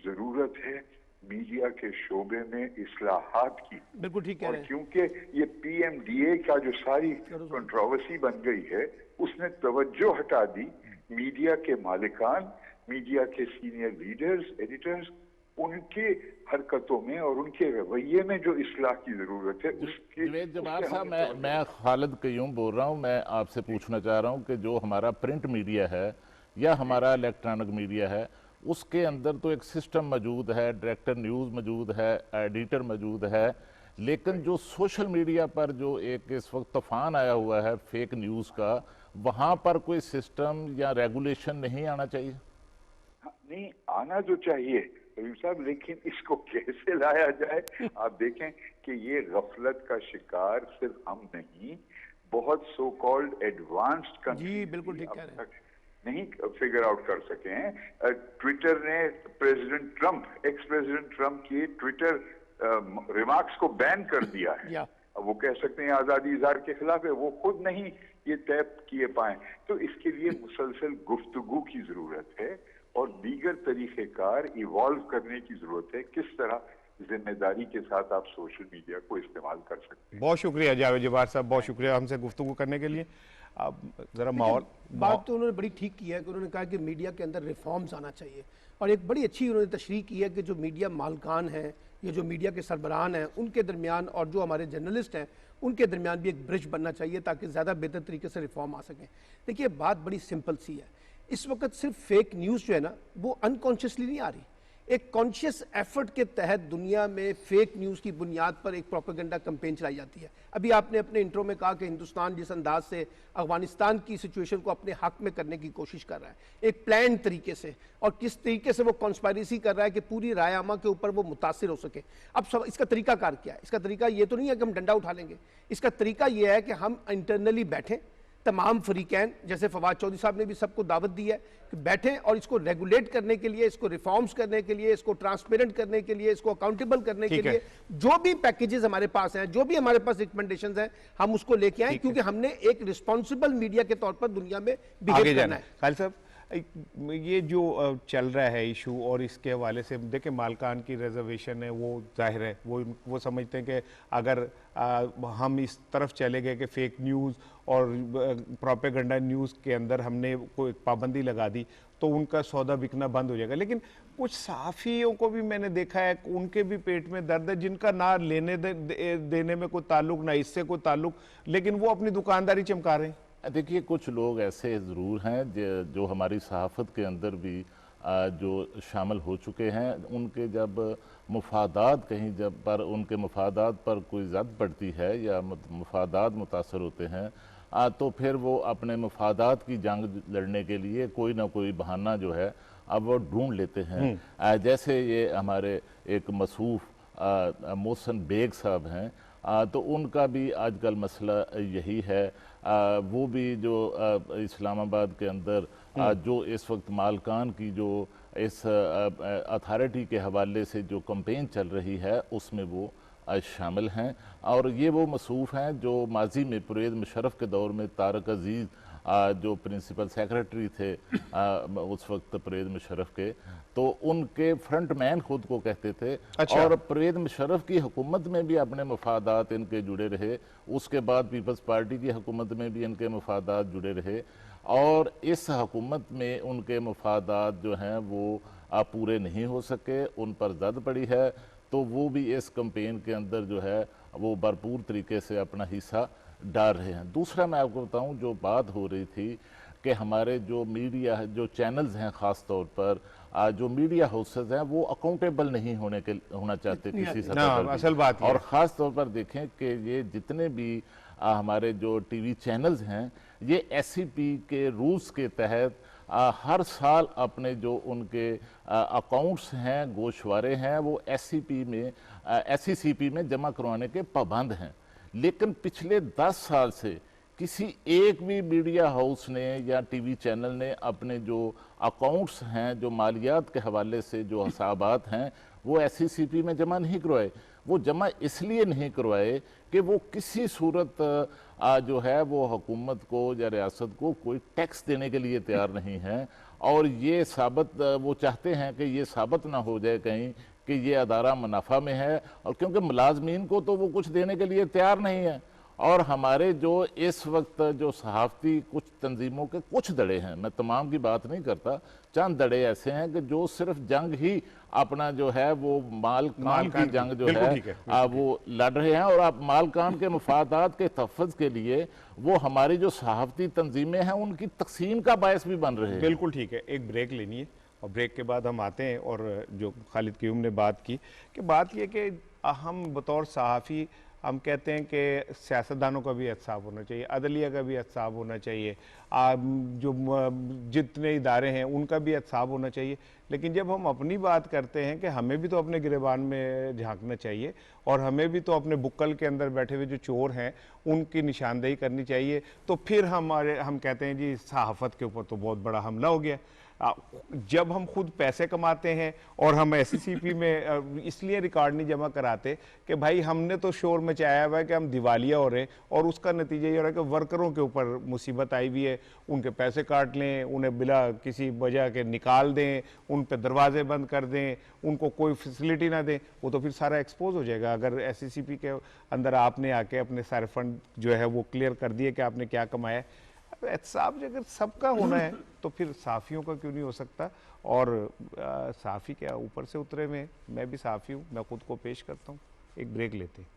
जरूरत है मीडिया के शोबे में इस्लाहात की। बिल्कुल ठीक कह रहे हैं। क्योंकि ये PMDA का जो सारी कंट्रोवर्सी बन गई है, उसने तवज्जो हटा दी मीडिया के मालिकान, मीडिया के सीनियर लीडर्स, एडिटर्स, उनके हरकतों में और उनके रवैये में जो इस्लाह की जरूरत है उसकी। जवेद जमाल साहब, मैं खालिद कयूम बोल रहा हूँ। मैं आपसे पूछना चाह रहा हूँ कि जो हमारा प्रिंट मीडिया है या हमारा इलेक्ट्रॉनिक मीडिया है, उसके अंदर तो एक सिस्टम मौजूद है, डायरेक्टर न्यूज़ मौजूद है, एडिटर मौजूद है, लेकिन जो सोशल मीडिया पर जो एक इस वक्त तूफान आया हुआ है फेक न्यूज़ का, वहाँ पर कोई सिस्टम या रेगुलेशन नहीं आना चाहिए? नहीं आना तो चाहिए रहीम साहब, लेकिन इसको कैसे लाया जाए? आप देखें कि ये गफलत का शिकार सिर्फ हम नहीं, बहुत सो कॉल्ड एडवांस्ड कंट्री जी बिल्कुल ठीक कह रहे हैं, नहीं फिगर आउट कर सके हैं। ट्विटर ने president Trump, ex president Trump की ट्विटर रिमार्क्स को बैन कर दिया है। अब वो कह सकते हैं आजादी इजहार के खिलाफ है, वो खुद नहीं ये तय किए पाए। तो इसके लिए मुसलसल गुफ्तगू की जरूरत है और दीगर तरीक़ेकार इवॉल्व करने की जरूरत है। किस तरह जिम्मेदारी के साथ आप सोशल मीडिया को इस्तेमाल कर सकते हैं। बहुत शुक्रिया जावेद जब्बार साहब, बहुत शुक्रिया हमसे गुफ्तगू करने के लिए। आप जरा माहौल, बात तो उन्होंने बड़ी ठीक की है कि उन्होंने कहा कि मीडिया के अंदर रिफॉर्म्स आना चाहिए, और एक बड़ी अच्छी उन्होंने तशरीह की है कि जो मीडिया मालकान हैं, ये जो मीडिया के सरबराहान हैं, उनके दरमियान और जो हमारे जर्नलिस्ट हैं उनके दरमियान भी एक ब्रिज बनना चाहिए ताकि ज़्यादा बेहतर तरीके से रिफॉर्म आ सकें। देखिए बात बड़ी सिंपल सी है, इस वक्त सिर्फ फेक न्यूज़ जो है ना वो अनकॉन्शियसली नहीं आ रही, एक कॉन्शियस एफर्ट के तहत दुनिया में फेक न्यूज़ की बुनियाद पर एक प्रोपेगेंडा कैंपेन चलाई जाती है। अभी आपने अपने इंट्रो में कहा कि हिंदुस्तान जिस अंदाज से अफगानिस्तान की सिचुएशन को अपने हक में करने की कोशिश कर रहा है, एक प्लान तरीके से, और किस तरीके से वो कॉन्स्पायरेसी कर रहा है कि पूरी राय आमा के ऊपर वो मुतासिर हो सके। अब सब इसका तरीकाकार क्या है? इसका तरीका ये तो नहीं है कि हम डंडा उठा लेंगे, इसका तरीका ये है कि हम इंटरनली बैठें, तमाम फरीकैन जैसे फवाद चौधरी साहब ने भी सबको दावत दी है कि बैठें और इसको रेगुलेट करने के लिए, इसको रिफॉर्म्स करने के लिए, इसको ट्रांसपेरेंट करने के लिए, इसको अकाउंटेबल करने के लिए जो भी पैकेजेस हमारे पास हैं, जो भी हमारे पास रिकमेंडेशंस हैं, हम उसको लेके आए, क्योंकि हमने एक रिस्पॉन्सिबल मीडिया के तौर पर दुनिया में बिहेव करना है। खालिद साहब, ये जो चल रहा है इशू और इसके हवाले से देखिए मालकान की रिजर्वेशन है, वो जाहिर है वो समझते हैं कि अगर हम इस तरफ चले गए कि फेक न्यूज़ और प्रोपेगेंडा न्यूज़ के अंदर हमने कोई पाबंदी लगा दी तो उनका सौदा बिकना बंद हो जाएगा। लेकिन कुछ सहाफ़ियों को भी मैंने देखा है, उनके भी पेट में दर्द है, जिनका ना लेने देने में कोई ताल्लुक, ना इससे कोई ताल्लुक, लेकिन वो अपनी दुकानदारी चमका रहे हैं। देखिए कुछ लोग ऐसे ज़रूर हैं जो हमारी सहाफ़त के अंदर भी जो शामिल हो चुके हैं, उनके जब मफादात कहीं जब पर उनके मफादात पर कोई ज़द पड़ती है या मफादात मुतासर होते हैं, तो फिर वो अपने मफादात की जंग लड़ने के लिए कोई ना कोई बहाना जो है अब वो ढूंढ लेते हैं। जैसे ये हमारे एक मसूफ़ मोहसिन बेग साहब हैं, तो उनका भी आजकल मसला यही है। वो भी जो इस्लामाबाद के अंदर जो इस वक्त मालकान की जो इस अथॉरिटी के हवाले से जो कैंपेन चल रही है उसमें वो शामिल हैं। और ये वो मसूफ़ हैं जो माजी में परवेज़ मुशर्रफ के दौर में तारक अजीज़ जो प्रिंसिपल सेक्रेटरी थे उस वक्त परवेज़ मुशर्रफ के, तो उनके फ्रंट मैन खुद को कहते थे। अच्छा। और परवेज़ मुशर्रफ की हुकूमत में भी अपने मफादात इनके जुड़े रहे, उसके बाद पीपल्स पार्टी की हुकूमत में भी इनके मफादात जुड़े रहे, और इस हुकूमत में उनके मफादात जो हैं वो पूरे नहीं हो सके, उन पर जद पड़ी है। तो वो भी इस कैंपेन के अंदर जो है वो भरपूर तरीके से अपना हिस्सा डाल रहे हैं। दूसरा मैं आपको बताऊं, जो बात हो रही थी कि हमारे जो मीडिया जो चैनल्स हैं, ख़ास तौर पर जो मीडिया हाउसेज हैं वो अकाउंटेबल नहीं होना चाहते किसी सतह पर भी। असल बात ये और ख़ास तौर पर देखें कि ये जितने भी हमारे जो टीवी चैनल्स हैं ये एससीपी के रूल्स के तहत हर साल अपने जो उनके अकाउंट्स हैं, गोशवारे हैं, वो एससीसीपी में जमा करवाने के पाबंद हैं। लेकिन पिछले 10 साल से किसी एक भी मीडिया हाउस ने या टीवी चैनल ने अपने जो अकाउंट्स हैं, जो मालियात के हवाले से जो हिसाबात हैं, वो एससीसीपी में जमा नहीं करवाए। वो जमा इसलिए नहीं करवाए कि वो किसी सूरत जो है वो हुकूमत को या रियासत को कोई टैक्स देने के लिए तैयार नहीं है। और ये साबित वो चाहते हैं कि ये साबित ना हो जाए कहीं कि ये अदारा मुनाफा में है, और क्योंकि मुलाजमीन को तो वो कुछ देने के लिए तैयार नहीं है। और हमारे जो इस वक्त जो सहाफ़ती कुछ तंजीमों के कुछ दड़े हैं, मैं तमाम की बात नहीं करता, चंद दड़े ऐसे हैं कि जो सिर्फ जंग ही अपना जो है वो माल कान की जंग जो है वो लड़ रहे हैं, और आप माल कान के मफादात के तहफ़्फ़ुज़ के लिए वो हमारी जो सहाफ़ती तंजीमें हैं उनकी तकसीम का बायस भी बन रहे हैं। बिल्कुल ठीक है, एक ब्रेक लेनी है और ब्रेक के बाद हम आते हैं। और जो खालिद क़य्यूम ने बात की कि बात यह कि हम बतौर सहाफ़ी हम कहते हैं कि सियासतदानों का भी एहतसाब होना चाहिए, अदलिया का भी एहतसाब होना चाहिए, जो जितने इदारे हैं उनका भी एहतसाब होना चाहिए। लेकिन जब हम अपनी बात करते हैं कि हमें भी तो अपने गिरेबान में झांकना चाहिए और हमें भी तो अपने बुक्कल के अंदर बैठे हुए जो चोर हैं उनकी निशानदेही करनी चाहिए, तो फिर हम कहते हैं जी सहाफ़त के ऊपर तो बहुत बड़ा हमला हो गया। जब हम खुद पैसे कमाते हैं और हम एससीसीपी में इसलिए रिकॉर्ड नहीं जमा कराते कि भाई हमने तो शोर मचाया हुआ है कि हम दिवालिया हो रहे हैं, और उसका नतीजा ये हो रहा है कि वर्करों के ऊपर मुसीबत आई हुई है, उनके पैसे काट लें, उन्हें बिला किसी वजह के निकाल दें, उन पे दरवाजे बंद कर दें, उनको कोई फैसिलिटी ना दें, वो तो फिर सारा एक्सपोज हो जाएगा। अगर एससीसीपी के अंदर आपने आके अपने सारे फंड जो है वो क्लियर कर दिए कि आपने क्या कमाया, एहतसाब अगर सबका होना है तो फिर साफ़ियों का क्यों नहीं हो सकता। और साफ़ी क्या ऊपर से उतरे में, मैं भी साफ़ी हूँ, मैं खुद को पेश करता हूँ। एक ब्रेक लेते हैं।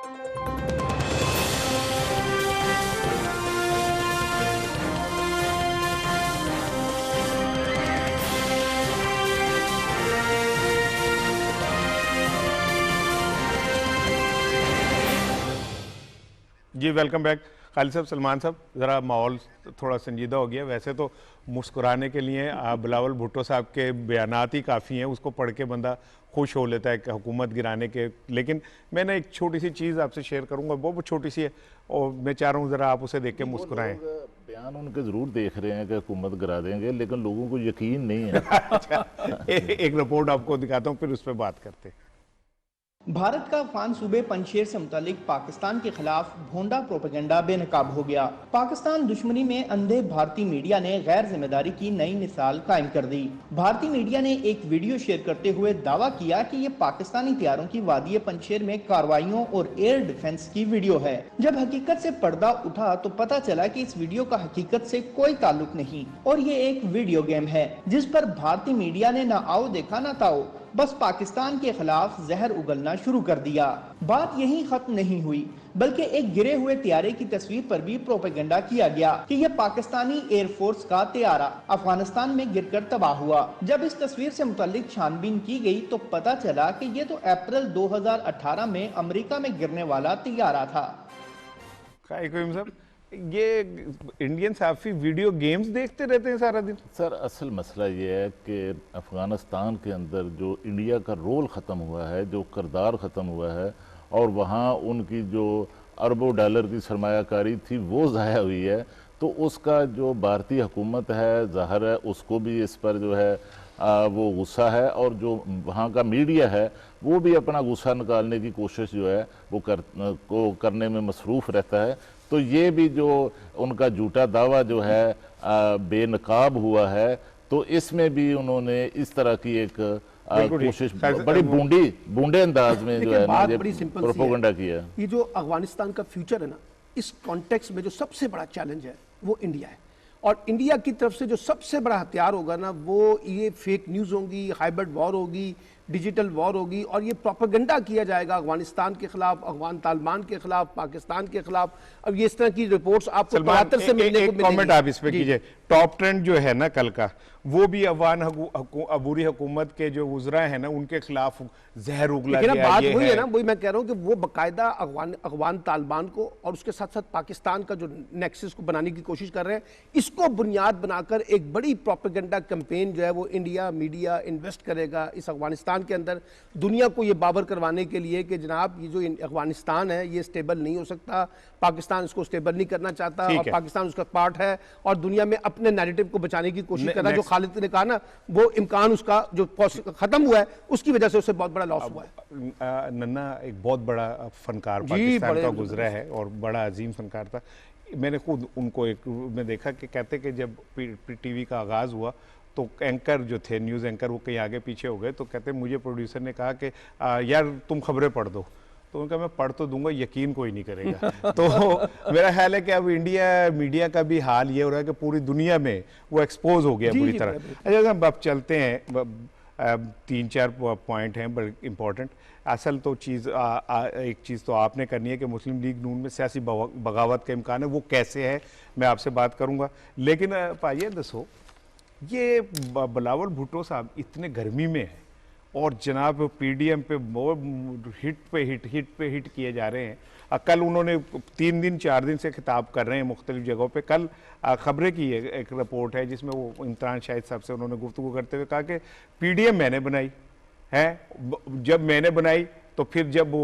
जी वेलकम बैक। खालिद साहब, सलमान साहब, ज़रा माहौल थोड़ा संजीदा हो गया। वैसे तो मुस्कुराने के लिए बिलावल भुट्टो साहब के बयानात ही काफ़ी हैं, उसको पढ़ के बंदा खुश हो लेता है कि हुकूमत गिराने के। लेकिन मैं ना एक छोटी सी चीज़ आपसे शेयर करूंगा, बहुत छोटी सी है, और मैं चाह रहा हूँ ज़रा आप उसे देख के मुस्कुराएं। बयान उनके ज़रूर देख रहे हैं कि हुकूमत गिरा देंगे, लेकिन लोगों को यकीन नहीं है। अच्छा, एक रिपोर्ट आपको दिखाता हूँ, फिर उस पर बात करते हैं। भारत का अफगान सूबे पंजशेर से मुतालिक पाकिस्तान के खिलाफ भोंडा प्रोपेगेंडा बेनकाब हो गया। पाकिस्तान दुश्मनी में अंधे भारतीय मीडिया ने गैर जिम्मेदारी की नई मिसाल कायम कर दी। भारतीय मीडिया ने एक वीडियो शेयर करते हुए दावा किया कि ये पाकिस्तानी तैयारों की वादी पंजशेर में कार्रवाइयों और एयर डिफेंस की वीडियो है। जब हकीकत से पर्दा उठा तो पता चला कि इस वीडियो का हकीकत से कोई ताल्लुक नहीं और ये एक वीडियो गेम है, जिस पर भारतीय मीडिया ने ना आओ देखा ना ताओ, बस पाकिस्तान के खिलाफ जहर उगलना शुरू कर दिया। बात यहीं खत्म नहीं हुई, बल्कि एक गिरे हुए तैयारे की तस्वीर पर भी प्रोपेगेंडा किया गया कि यह पाकिस्तानी एयरफोर्स का तैयारा अफगानिस्तान में गिरकर तबाह हुआ। जब इस तस्वीर से मुताल्लिक छानबीन की गई तो पता चला कि ये तो अप्रैल 2018 में अमेरिका में गिरने वाला तैयारा था। साहब, ये इंडियन साफी वीडियो गेम्स देखते रहते हैं सारा दिन। सर, असल मसला ये है कि अफ़गानिस्तान के अंदर जो इंडिया का रोल ख़त्म हुआ है, जो किरदार ख़त्म हुआ है, और वहाँ उनकी जो अरबों डॉलर की सरमायाकारी थी वो ज़ाया हुई है, तो उसका जो भारतीय हुकूमत है ज़ाहिर है उसको भी इस पर जो है वो गुस्सा है, और जो वहाँ का मीडिया है वो भी अपना गुस्सा निकालने की कोशिश जो है वो करने में मसरूफ़ रहता है। तो ये भी जो उनका झूठा दावा जो है बेनकाब हुआ है, तो इसमें भी उन्होंने इस तरह की एक कोशिश बड़ी बूंदे अंदाज में जो है बात बड़ी सिंपल प्रोपेगेंडा किया। ये जो अफगानिस्तान का फ्यूचर है ना, इस कॉन्टेक्स्ट में जो सबसे बड़ा चैलेंज है वो इंडिया है, और इंडिया की तरफ से जो सबसे बड़ा हथियार होगा ना वो ये फेक न्यूज़ होगी, हाइब्रिड वॉर होगी, डिजिटल वॉर होगी, और ये प्रोपेगेंडा किया जाएगा अफगानिस्तान के खिलाफ, अफगान तालिबान के खिलाफ, पाकिस्तान के खिलाफ। अब ये इस तरह की रिपोर्ट्स आपको तवातर से मिलने को मिलेंगी। कमेंट आप इस पे कीजिए। टॉप ट्रेंड जो है ना कल का, वो भी अफगान अबूरी हुकूमत के जो उजरा है ना उनके खिलाफ जहर उगला गया। बात वही है ना, वही मैं कह रहा हूँ कि वो बाकायदा अफगान तालिबान को और उसके साथ साथ पाकिस्तान का जो नेक्सस को बनाने की कोशिश कर रहे हैं, इसको बुनियाद बनाकर एक बड़ी प्रोपेगेंडा कैंपेन जो है वो इंडिया मीडिया इन्वेस्ट करेगा इस अफगानिस्तान के अंदर, दुनिया को ये बावर करवाने के लिए कि जनाब ये जो अफगानिस्तान है ये स्टेबल नहीं हो सकता, पाकिस्तान इसको स्टेबल नहीं करना चाहता, और पाकिस्तान उसका पार्ट है, और दुनिया में अपने नैरेटिव को बचाने की कोशिश कर रहा है। जो खालिद ने कहा ना, वो इम्कान उसका जो खत्म हुआ है उसकी वजह से उससे बहुत बड़ा लॉस हुआ है। नन्ना एक बहुत बड़ा फनकार पाकिस्तान का गुजरा है और बड़ा अजीम फनकार था। मैंने खुद उनको एक में देखा कि कहते कि जब टीवी का आगाज़ हुआ तो एंकर जो थे, न्यूज़ एंकर, वो कहीं आगे पीछे हो गए, तो कहते मुझे प्रोड्यूसर ने कहा कि यार तुम खबरें पढ़ दो, तो उनका मैं पढ़ तो दूंगा, यकीन कोई नहीं करेगा। तो मेरा ख्याल है कि अब इंडिया मीडिया का भी हाल ये हो रहा है कि पूरी दुनिया में वो एक्सपोज हो गया पूरी तरह। अच्छा, अब चलते हैं, 3-4 पॉइंट हैं बड़े इंपॉर्टेंट। असल तो एक चीज़ तो आपने करनी है कि मुस्लिम लीग नून में सियासी बगावत का इम्कान है, वो कैसे है मैं आपसे बात करूँगा। लेकिन पाइए दसो, ये बिलावल भुट्टो साहब इतने गर्मी में है और जनाब पीडीएम पे हिट पे हिट किए जा रहे हैं। कल उन्होंने 3 दिन 4 दिन से खिताब कर रहे हैं मुख्तलिफ जगहों पे। कल खबरें की एक रिपोर्ट है जिसमें वो इम्तियाज़ शाहिद साहब से उन्होंने गुफ्तगू करते हुए कहा कि पीडीएम मैंने बनाई है, जब मैंने बनाई तो फिर जब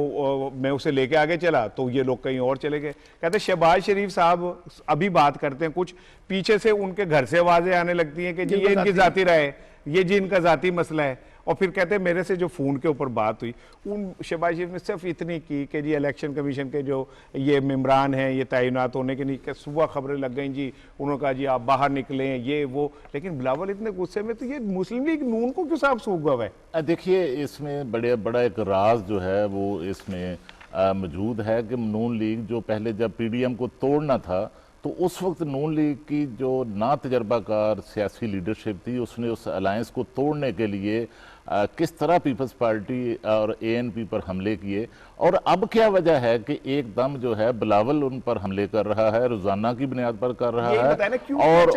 मैं उसे लेके आगे चला तो ये लोग कहीं और चले गए। कहते शहबाज शरीफ साहब अभी बात करते हैं, कुछ पीछे से उनके घर से आवाज़ें आने लगती हैं कि जी ये इनकी ज़ाती राय है, ये जी इनका ज़ाती मसला है। और फिर कहते हैं मेरे से जो फ़ोन के ऊपर बात हुई, उन शहबाज शरीफ ने सिर्फ इतनी की कि जी इलेक्शन कमीशन के जो ये मेम्बरान हैं ये तैनात होने के नहीं, कि सुबह खबरें लग गई जी, उन्होंने कहा जी आप बाहर निकलें ये वो। लेकिन बिलावल इतने गुस्से में, तो ये मुस्लिम लीग नून को क्यों साफ सूख गया है? देखिए, इसमें बड़ा एक राज जो है वो इसमें मौजूद है कि नून लीग जो पहले जब पीडीएम को तोड़ना था तो उस वक्त नून लीग की जो ना तजर्बाकार सियासी लीडरशिप थी, उसने उस अलायंस को तोड़ने के लिए किस तरह पीपल्स पार्टी और ANP पर हमले किए, और अब क्या वजह है कि एकदम जो है बिलावल उन पर हमले कर रहा है, रोजाना की बुनियाद पर कर रहा है, और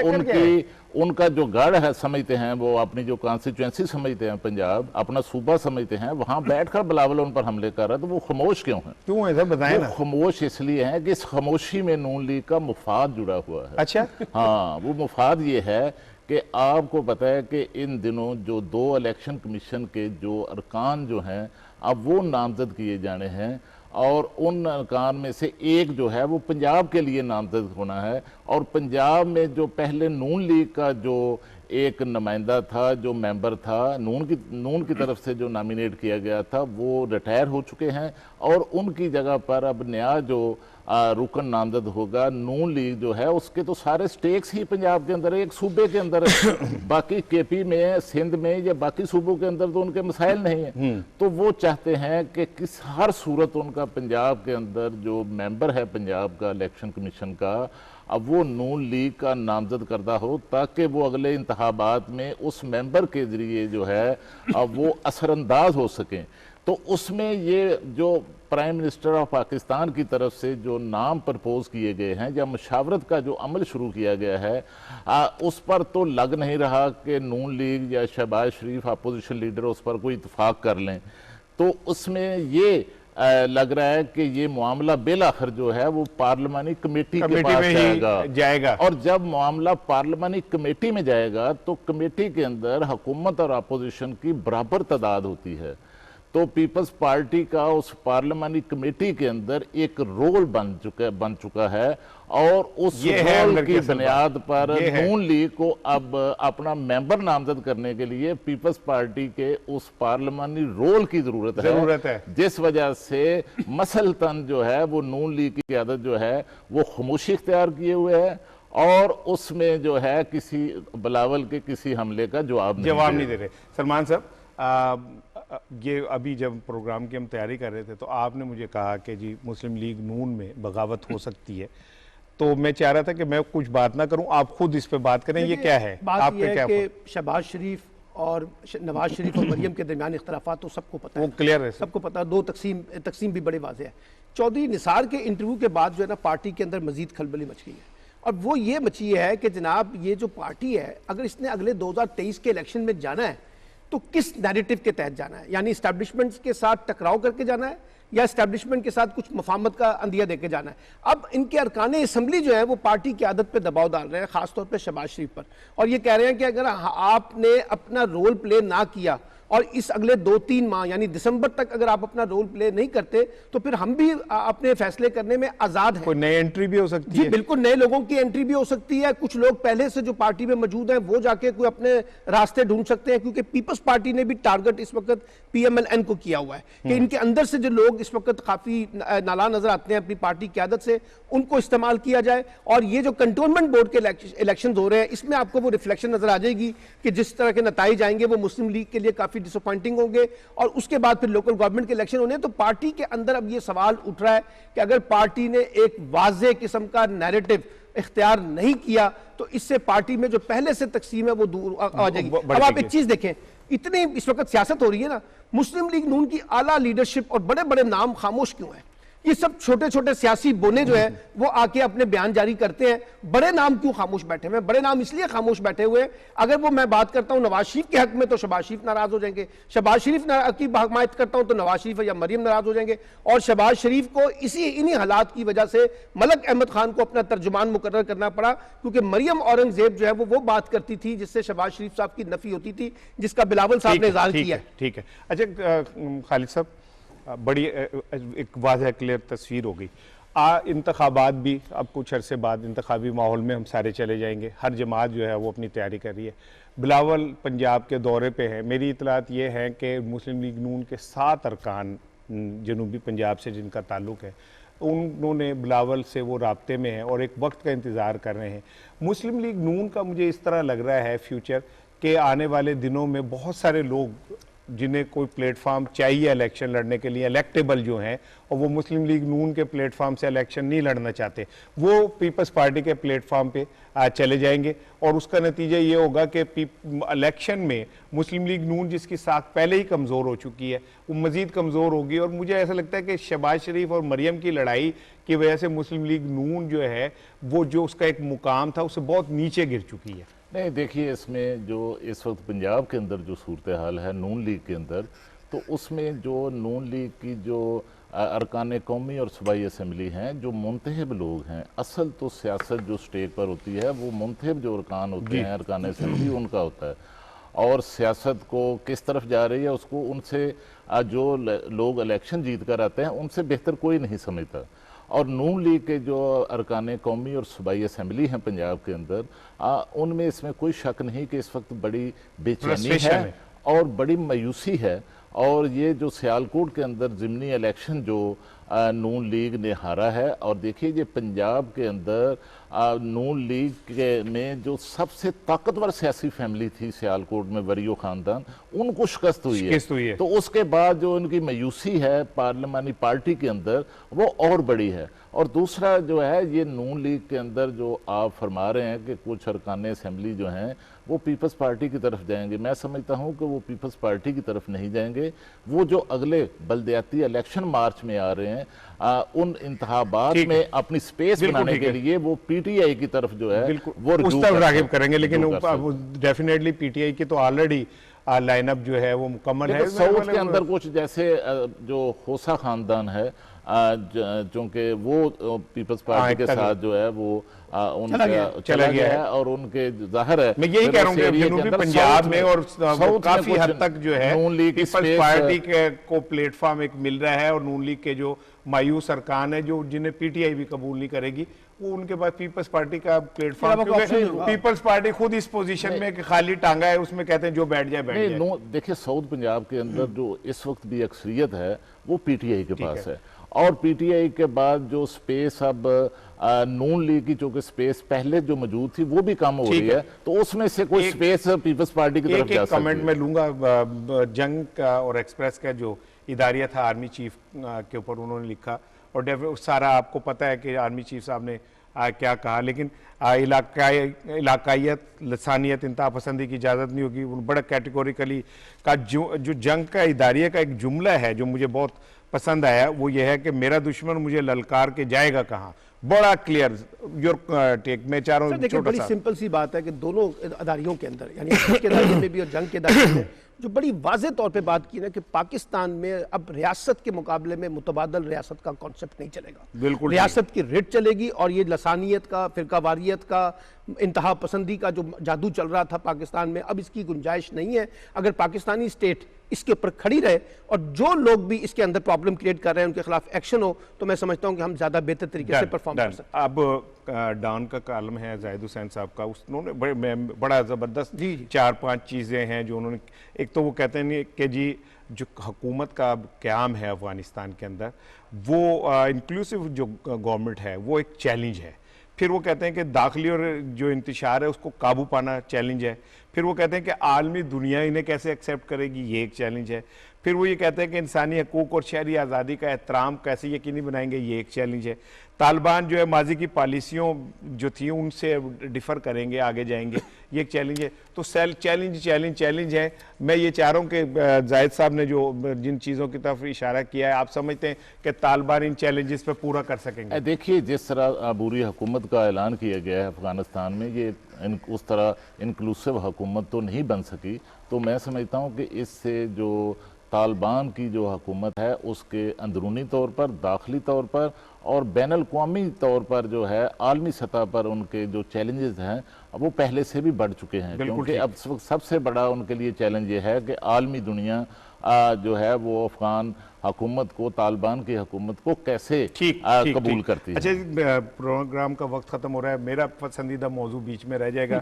उनका जो गढ़ है समझते हैं, वो अपनी जो कॉन्स्टिट्यूएंसी समझते हैं, पंजाब अपना सूबा समझते हैं, वहां बैठकर बिलावल उन पर हमले कर रहा है। तो वो खामोश क्यों है? क्यों है सर, बताएं ना। खामोश इसलिए है कि इस खामोशी में नून लीग का मुफाद जुड़ा हुआ है। अच्छा, हाँ, वो मुफाद ये है कि आपको पता है कि इन दिनों जो 2 इलेक्शन कमीशन के जो अरकान जो हैं, अब वो नामजद किए जाने हैं, और उन अरकान में से एक जो है वो पंजाब के लिए नामजद होना है। और पंजाब में जो पहले नून लीग का जो एक नुमाइंदा था, जो मेंबर था, नून की तरफ से जो नॉमिनेट किया गया था, वो रिटायर हो चुके हैं, और उनकी जगह पर अब नया जो रुकन नामजद होगा। नून लीग जो है उसके तो सारे स्टेक्स ही पंजाब के अंदर है, एक सूबे के अंदर है। बाकी KP में, सिंध में या बाकी सूबों के अंदर तो उनके मसाइल नहीं है। तो वो चाहते हैं कि किस हर सूरत उनका पंजाब के अंदर जो मेंबर है पंजाब का इलेक्शन कमीशन का, अब वो नून लीग का नामजद करदा हो, ताकि वो अगले इंतखाबात में उस मेंबर के जरिए जो है अब वो असरअंदाज हो सकें। तो उसमें ये जो प्राइम मिनिस्टर ऑफ पाकिस्तान की तरफ से जो नाम प्रपोज किए गए हैं या मुशावरत का जो अमल शुरू किया गया है, उस पर तो लग नहीं रहा कि नून लीग या शहबाज शरीफ अपोजिशन लीडर उस पर कोई इतफाक कर लें। तो उसमें ये लग रहा है कि ये मामला बेल आखिर जो है वो पार्लिमानी कमेटी के पास जाएगा, और जब मामला पार्लिमानी कमेटी में जाएगा तो कमेटी के अंदर हुकूमत और अपोजिशन की बराबर तादाद होती है। तो पीपल्स पार्टी का उस पार्लियामानी कमेटी के अंदर एक रोल बन चुका है, और उस रोल की बुनियाद पर नून लीग को अब अपना मेंबर नामजद करने के लिए पीपल्स पार्टी के उस पार्लियामानी रोल की जरूरत है। जिस वजह से मसलतन जो है वो नून लीग की क़यादत जो है वो खामोशी इख्तियार किए हुए है, और उसमें जो है किसी बिलावल के किसी हमले का जवाब नहीं दे रहे। सलमान साहब, ये अभी जब प्रोग्राम की हम तैयारी कर रहे थे तो आपने मुझे कहा कि जी मुस्लिम लीग नून में बगावत हो सकती है, तो मैं चाह रहा था कि मैं कुछ बात ना करूं, आप खुद इस पे बात करें। ये क्या है? बात ये है कि शहबाज शरीफ और नवाज शरीफ और मरियम के दरमियान इख्तलाफात तो सबको पता है, वो क्लियर है, सबको पता है। 2 तकसीम भी बड़े वाज़ेह है। चौधरी निसार के इंटरव्यू के बाद जो है ना पार्टी के अंदर मजीद खलबली मच गई है, और वो ये मची है कि जनाब ये जो पार्टी है, अगर इसने अगले 2023 के इलेक्शन में जाना है तो किस नैरेटिव के तहत जाना है, यानी इस्टेब्लिशमेंट के साथ टकराव करके जाना है या इस्टेब्लिशमेंट के साथ कुछ मफामत का अंदिया देके जाना है। अब इनके अरकाने असम्बली जो है वो पार्टी की आदत पे दबाव डाल रहे हैं, खासतौर पे शहबाज शरीफ पर, और ये कह रहे हैं कि अगर आपने अपना रोल प्ले ना किया और इस अगले 2-3 माह यानी दिसंबर तक अगर आप अपना रोल प्ले नहीं करते तो फिर हम भी अपने फैसले करने में आजाद हैं। कोई नई एंट्री भी हो सकती है। बिल्कुल, नए लोगों की एंट्री भी हो सकती है। कुछ लोग पहले से जो पार्टी में मौजूद हैं वो जाके कोई अपने रास्ते ढूंढ सकते हैं, क्योंकि पीपल्स पार्टी ने भी टारगेट इस वक्त PMLN को किया हुआ है कि इनके अंदर से जो लोग इस वक्त काफी नाला नजर आते हैं अपनी पार्टी की आदत से, उनको इस्तेमाल किया जाए। और ये जो कंटोनमेंट बोर्ड के इलेक्शन हो रहे हैं, इसमें आपको वो रिफ्लेक्शन नजर आ जाएगी कि जिस तरह के नताइज आएंगे वो मुस्लिम लीग के लिए काफी डिसअपॉइंटिंग होंगे, और उसके बाद फिर लोकल गवर्नमेंट के इलेक्शन होने। तो पार्टी के अंदर अब ये सवाल उठ रहा है कि अगर पार्टी ने एक वाज़ेह किस्म का नैरेटिव इख्तियार नहीं किया तो इससे पार्टी में जो पहले से तकसीम है वो दूर आ जाएगी। अब आप एक चीज देखें, इतनी इस वक्त सियासत हो रही है ना, मुस्लिम लीग नून की आला लीडरशिप और बड़े बड़े नाम खामोश क्यों है? ये सब छोटे छोटे सियासी बोने जो है वो आके अपने बयान जारी करते हैं, बड़े नाम क्यों खामोश बैठे हुए? बड़े नाम इसलिए खामोश बैठे हुए, अगर वो मैं बात करता हूं नवाज शरीफ के हक में तो शहबाज शरीफ नाराज हो जाएंगे, शहबाज शरीफ की हमायत करता हूं तो नवाज शरीफ या मरियम नाराज हो जाएंगे। और शहबाज शरीफ को इन्हीं हालात की वजह से मलक अहमद खान को अपना तर्जुमान मुकर्रर करना पड़ा, क्योंकि मरियम औरंगजेब जो है वो बात करती थी जिससे शहबाज शरीफ साहब की नफी होती थी, जिसका बिलावल साहब ने इज़हार किया। ठीक है। अच्छा खालिद साहब, बड़ी एक वाज़ह क्लियर तस्वीर हो गई। इंतखाबात भी अब कुछ अरसे बाद इंतखाबी माहौल में हम सारे चले जाएंगे, हर जमात जो है वो अपनी तैयारी कर रही है। बिलावल पंजाब के दौरे पे है। मेरी इतलात ये है कि मुस्लिम लीग नून के 7 अरकान जनूबी पंजाब से जिनका ताल्लुक़ है, उन्होंने बिलावल से वो राब्ते में हैं और एक वक्त का इंतज़ार कर रहे हैं। मुस्लिम लीग नून का मुझे इस तरह लग रहा है फ्यूचर के आने वाले दिनों में बहुत सारे लोग जिन्हें कोई प्लेटफॉर्म चाहिए इलेक्शन लड़ने के लिए, इलेक्टेबल जो हैं, और वो मुस्लिम लीग नून के प्लेटफॉर्म से इलेक्शन नहीं लड़ना चाहते, वो पीपल्स पार्टी के प्लेटफॉर्म पे चले जाएंगे। और उसका नतीजा ये होगा कि इलेक्शन में मुस्लिम लीग नून, जिसकी साख पहले ही कमज़ोर हो चुकी है, वो मज़ीद कमज़ोर होगी। और मुझे ऐसा लगता है कि शहबाज शरीफ और मरियम की लड़ाई की वजह से मुस्लिम लीग नून जो है वो जो उसका एक मुकाम था उससे बहुत नीचे गिर चुकी है। नहीं, देखिए, इसमें जो इस वक्त पंजाब के अंदर जो सूरत हाल है नून लीग के अंदर, तो उसमें जो नून लीग की जो अरकान कौमी और सूबाई असम्बली हैं, जो मुंतखब लोग हैं, असल तो सियासत जो स्टेज पर होती है वो मुंतखब जो अरकान होते हैं, अरकान असम्बली, उनका होता है। और सियासत को किस तरफ जा रही है उसको उनसे जो लोग इलेक्शन जीत कर आते हैं उनसे बेहतर कोई नहीं समझता। और नून लीग के जो अरकान कौमी और सूबाई असम्बली हैं पंजाब के अंदर, उनमें इसमें कोई शक नहीं कि इस वक्त बड़ी बेचैनी है और बड़ी मायूसी है। और ये जो सियालकोट के अंदर ज़िमनी इलेक्शन जो नून लीग ने हारा है, और देखिए ये पंजाब के अंदर नून लीग में जो सबसे ताकतवर सियासी फैमिली थी सियालकोट में, वरियो ख़ानदान, उनको शिकस्त हुई है। तो उसके बाद जो उनकी मायूसी है पार्लिमानी पार्टी के अंदर वो और बड़ी है। और दूसरा जो है, ये नून लीग के अंदर जो आप फरमा रहे हैं कि कुछ अरकान असम्बली जो हैं वो पीपल्स पार्टी की तरफ जाएंगे, मैं समझता हूं कि वो पीपल्स पार्टी की तरफ नहीं जाएंगे। वो जो अगले बल्दियाती इलेक्शन मार्च में आ रहे हैं, उन इंतखाबात में अपनी स्पेस बनाने के लिए वो पीटीआई की तरफ जो है वो उस तरफ राग़िब करेंगे। लेकिन डेफिनेटली पीटीआई की तो ऑलरेडी लाइनअप जो है वो मुकम्मल है। साउथ के अंदर कुछ जैसे जो खोसा खानदान है, चूंकि वो पीपल्स पार्टी के साथ जो है वो उनका चला गया है, और उनके जाहिर है, मैं यही कह रहा हूँ कि जनूबी पंजाब में और काफी हद तक जो है नून लीग पीपल्स पार्टी को प्लेटफॉर्म एक मिल रहा है। और नून लीग के जो मायूस अरकान है, जो जिन्हें पीटीआई भी कबूल नहीं करेगी, वो उनके पास पीपल्स पार्टी का प्लेटफॉर्म, पीपल्स पार्टी खुद इस पोजीशन में खाली टांगा है, उसमें कहते हैं जो बैठ जाए। देखिए, साउथ पंजाब के अंदर जो इस वक्त भी अक्सरियत है वो पीटीआई के पास है। और पीटीआई के बाद जो स्पेस अब नून लीग की चूंकि स्पेस पहले जो मौजूद थी वो भी कम हो रही है, तो उसमें से कोई स्पेस पीपल्स पार्टी की तरफ जा सकती है। कमेंट में लूंगा, जंग का और एक्सप्रेस का जो इदारिया था आर्मी चीफ के ऊपर उन्होंने लिखा, और सारा आपको पता है कि आर्मी चीफ साहब ने क्या कहा। लेकिन इलाकायत, लसानियत, इंतहा पसंदी की इजाज़त नहीं होगी। बड़ा कैटेगोरिकली का जो जंग का इदारिया का एक जुमला है जो मुझे बहुत पसंद आया, वो ये है कि मेरा दुश्मन मुझे ललकार के जाएगा कहाँ। बड़ा क्लियर योर टेक। मैं चाह रहा हूँ, बड़ी सिंपल सी बात है कि दोनों अदारियों के अंदर, यानी के दायरे में भी और जंग के दायरे में, जो बड़ी वाज़ेह तौर पे बात की ना कि पाकिस्तान में अब रियासत के मुकाबले में मुतबादल रियासत का कॉन्सेप्ट नहीं चलेगा। बिल्कुल रियासत की रेट चलेगी, और ये लसानियत का, फिरकावारियत का, इंतहा पसंदी का जो जादू चल रहा था पाकिस्तान में, अब इसकी गुंजाइश नहीं है। अगर पाकिस्तानी स्टेट इसके ऊपर खड़ी रहे और जो लोग भी इसके अंदर प्रॉब्लम क्रिएट कर रहे हैं उनके खिलाफ एक्शन हो, तो मैं समझता हूं कि हम ज्यादा बेहतर तरीके से परफॉर्म कर सकते हैं। अब डॉन का कालम है जाहिद हुसैन साहब का, उन्होंने बड़ा जबरदस्त 4-5 चीजें हैं जो उन्होंने, एक तो वो कहते हैं कि जी जो हुकूमत का क़याम है अफगानिस्तान के अंदर, वो इंक्लूसिव जो गवर्नमेंट है वो एक चैलेंज है। फिर वो कहते हैं कि दाखिली और जो इंतशार है उसको काबू पाना चैलेंज है। फिर वो कहते हैं कि आलमी दुनिया इन्हें कैसे एक्सेप्ट करेगी, ये एक चैलेंज है। फिर वो ये कहते हैं कि इंसानी हकूक़ और शहरी आज़ादी का एहतराम कैसे यकीनी बनाएंगे, ये एक चैलेंज है। तालिबान जो है माजी की पॉलिसियों जो थी उनसे डिफ़र करेंगे, आगे जाएंगे, ये एक चैलेंज है। तो चैलेंज है। मैं ये चाह रहा हूँ कि जाहिद साहब ने जो जिन चीज़ों की तरफ इशारा किया है, आप समझते हैं कि तालिबान इन चैलेंजेस पे पूरा कर सकेंगे? देखिए, जिस तरह अबूरी हुकूमत का ऐलान किया गया है अफगानिस्तान में, ये उस तरह इंक्लूसिव हुकूमत तो नहीं बन सकी। तो मैं समझता हूँ कि इससे जो तालिबान की जो हुकूमत है उसके अंदरूनी तौर पर, दाखिली तौर पर और बैनुल-अक़वामी तौर पर जो है आलमी सतह पर उनके जो चैलेंजेस हैं वो पहले से भी बढ़ चुके हैं। क्योंकि अब सबसे बड़ा उनके लिए चैलेंज ये है कि आलमी दुनिया जो है वो अफगान हुकूमत को, तालिबान की हुकूमत को कैसे कबूल करती है। अच्छा, प्रोग्राम का वक्त खत्म हो रहा है, मेरा पसंदीदा मौजू बीच में रह जाएगा।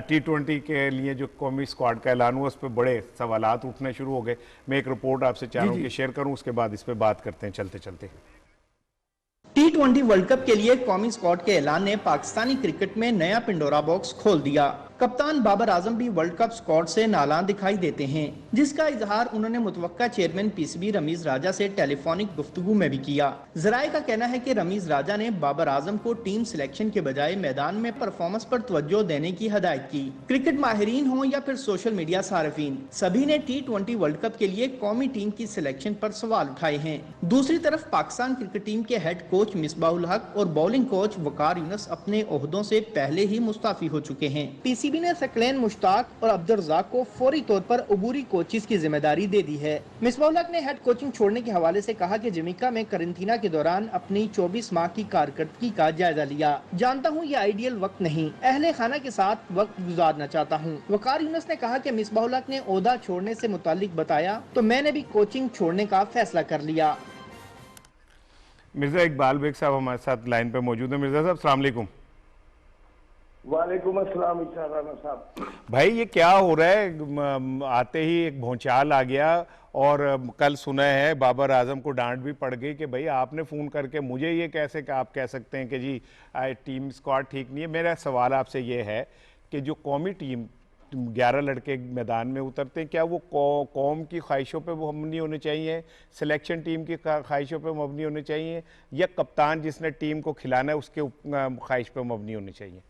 T20 के लिए जो कौमी स्क्वाड का ऐलान हुआ उस पर बड़े सवालात उठने शुरू हो गए। मैं एक रिपोर्ट आपसे चाह रहा हूँ कि शेयर करूँ, उसके बाद इस पर बात करते हैं चलते चलते। T20 वर्ल्ड कप के लिए कौमी स्क्वाड के ऐलान ने पाकिस्तानी क्रिकेट में नया पिंडोरा बॉक्स खोल दिया। कप्तान बाबर आजम भी वर्ल्ड कप स्क्वाड से नालां दिखाई देते हैं, जिसका इजहार उन्होंने मुतवक्का चेयरमैन पीसीबी रमीज राजा से टेलीफोनिक गुफ्तगू में भी किया। जराये का कहना है कि रमीज राजा ने बाबर आजम को टीम सिलेक्शन के बजाय मैदान में परफॉर्मेंस पर तवज्जो देने की हिदायत की। क्रिकेट माहिरीन हो या फिर सोशल मीडिया सार्फिन, सभी ने T20 वर्ल्ड कप के लिए कौमी टीम की सिलेक्शन पर सवाल उठाए हैं। दूसरी तरफ पाकिस्तान क्रिकेट टीम के हेड कोच मिसबाहुल हक और बॉलिंग कोच वकार यूनुस अपने ओहदों से पहले ही मुस्ताफी हो चुके हैं। पीसीबी ने सकलैन मुश्ताक और अब्दुल रज़ाक को फौरी तौर पर अबूरी कोचिज की जिम्मेदारी दे दी है। मिसबाहुल हक ने हेड कोचिंग छोड़ने के हवाले से कहा कि जमैका में करंटीना के दौरान अपनी 24 माह की कारकर्दगी का जायजा लिया। जानता हूँ ये आइडियल वक्त नहीं, अहले खाना के साथ वक्त गुजारना चाहता हूँ। वकार यूनुस ने कहा कि मिसबाहुल हक ने ओहदा छोड़ने से मुतालिक बताया तो मैंने भी कोचिंग छोड़ने का फैसला कर लिया। मिर्जा इकबाल बेग साहब हमारे साथ लाइन पे मौजूद है। मिर्जा साहब अस्सलाम वालेकुम। वालेकुम अस्सलाम राना साहब। भाई ये क्या हो रहा है? आते ही एक भूचाल आ गया और कल सुना है बाबर आजम को डांट भी पड़ गई कि भाई आपने फ़ोन करके मुझे ये कैसे कि आप कह सकते हैं कि जी टीम स्क्वाड ठीक नहीं है। मेरा सवाल आपसे ये है कि जो कौमी टीम 11 लड़के मैदान में उतरते हैं, क्या वो कौम की ख्वाहिशों पे वो मबनी होने चाहिए, सिलेक्शन टीम की ख्वाहिशों पे मबनी होने चाहिए, या कप्तान जिसने टीम को खिलाना है उसके ख्वाहिश पे मबनी होने चाहिए?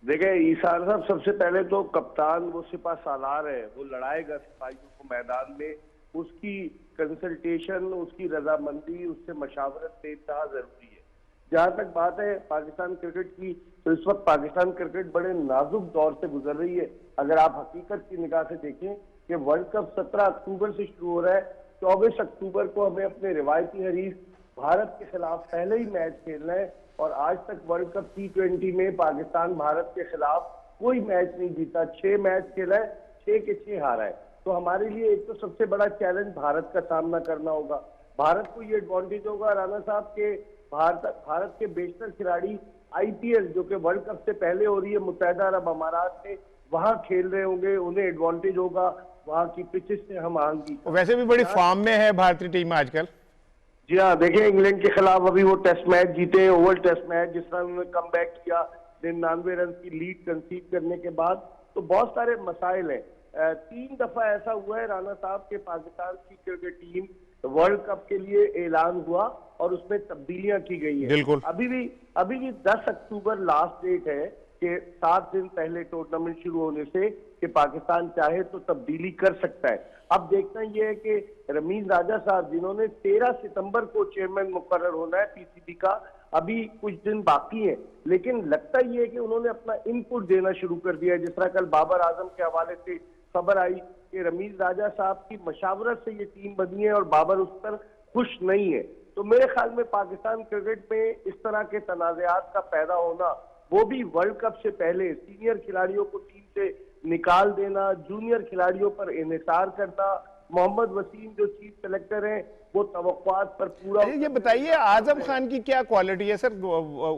देखिए ईसार साहब, सबसे पहले तो कप्तान वो सिपा सालार है, वो लड़ाएगा सिपाहियों को मैदान में, उसकी कंसल्टेशन, उसकी रजामंदी, उससे मशावरत बेइंतहा जरूरी है। जहां तक बात है पाकिस्तान क्रिकेट की, तो इस वक्त पाकिस्तान क्रिकेट बड़े नाजुक दौर से गुजर रही है। अगर आप हकीकत की निगाह से देखें कि वर्ल्ड कप 17 अक्टूबर से शुरू हो रहा है, 24 अक्टूबर को हमें अपने रिवायती हरीफ भारत के खिलाफ पहले ही मैच खेलना है, और आज तक वर्ल्ड कप T20 में पाकिस्तान भारत के खिलाफ कोई मैच नहीं जीता। 6 मैच खेला है, 6 के 6 हारा है। तो हमारे लिए एक तो सबसे बड़ा चैलेंज भारत का सामना करना होगा। भारत को ये एडवांटेज होगा राना साहब के भारत के बेशतर खिलाड़ी IPL जो कि वर्ल्ड कप से पहले हो रही है मुत्तहिदा अरब अमारात में, वहां खेल रहे होंगे, उन्हें एडवांटेज होगा वहां की पिचेस से हम आहंगी। वैसे भी बड़ी फॉर्म में है भारतीय टीम आजकल। जी हाँ, देखिए इंग्लैंड के खिलाफ अभी वो टेस्ट मैच जीते, ओवल टेस्ट मैच, जिस तरह उन्होंने कम बैक किया 99 रन की लीड कंसीड करने के बाद। तो बहुत सारे मसाइल हैं। 3 दफा ऐसा हुआ है राना साहब के पाकिस्तान की क्रिकेट टीम वर्ल्ड कप के लिए ऐलान हुआ और उसमें तब्दीलियां की गई है। बिल्कुल। अभी भी 10 अक्टूबर लास्ट डेट है कि 7 दिन पहले टूर्नामेंट शुरू होने से कि पाकिस्तान चाहे तो तब्दीली कर सकता है। अब देखना यह है कि रमीज राजा साहब जिन्होंने 13 सितंबर को चेयरमैन मुकर्रर होना है पीसीबी का, अभी कुछ दिन बाकी है, लेकिन लगता यह है कि उन्होंने अपना इनपुट देना शुरू कर दिया है। जिस तरह कल बाबर आजम के हवाले से खबर आई कि रमीज राजा साहब की मशावरत से ये टीम बनी है और बाबर उस पर खुश नहीं है। तो मेरे ख्याल में पाकिस्तान क्रिकेट में इस तरह के तनाज़ात का पैदा होना, वो भी वर्ल्ड कप से पहले सीनियर खिलाड़ियों को टीम से निकाल देना, जूनियर खिलाड़ियों पर इन्हिसार करना, मोहम्मद वसीम जो चीफ सेलेक्टर हैं वो तवक्कुआत पर पूरा। ये बताइए आजम खान की क्या क्वालिटी है सर?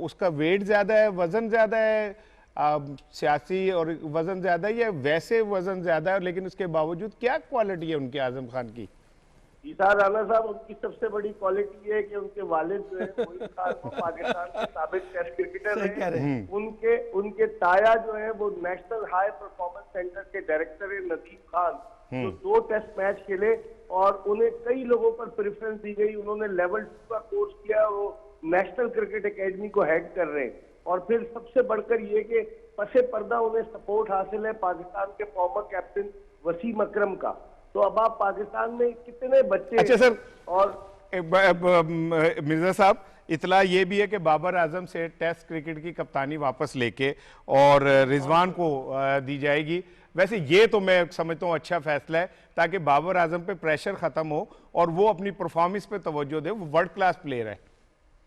उसका वेट ज्यादा है, वजन ज्यादा है, सियासी और वजन ज्यादा है, या वैसे वजन ज्यादा है लेकिन उसके बावजूद क्या क्वालिटी है उनकी आजम खान की? ईसार राना साहब, उनकी सबसे बड़ी क्वालिटी ये है कि उनके वालिद जो है मोइन खान वो पाकिस्तान के साबिक टेस्ट क्रिकेटर हैं। उनके ताया जो है वो नेशनल हाई परफॉर्मेंस सेंटर के डायरेक्टर है नदीम खान, जो 2 टेस्ट मैच खेले और उन्हें कई लोगों पर प्रेफरेंस दी गई। उन्होंने लेवल 2 का कोर्स किया, वो नेशनल क्रिकेट एकेडमी को हेड कर रहे हैं। और फिर सबसे बढ़कर ये कि पसे पर्दा उन्हें सपोर्ट हासिल है पाकिस्तान के फॉर्मर कैप्टन वसीम अकरम का। तो अब आप पाकिस्तान में कितने बच्चे। अच्छा सर, और मिर्जा साहब, इतला ये भी है कि बाबर आजम से टेस्ट क्रिकेट की कप्तानी वापस लेके और रिजवान को दी जाएगी। वैसे ये तो मैं समझता हूँ अच्छा फैसला है, ताकि बाबर आजम पे प्रेशर खत्म हो और वो अपनी परफॉर्मेंस पे तवज्जो दे। वो वर्ल्ड क्लास प्लेयर है।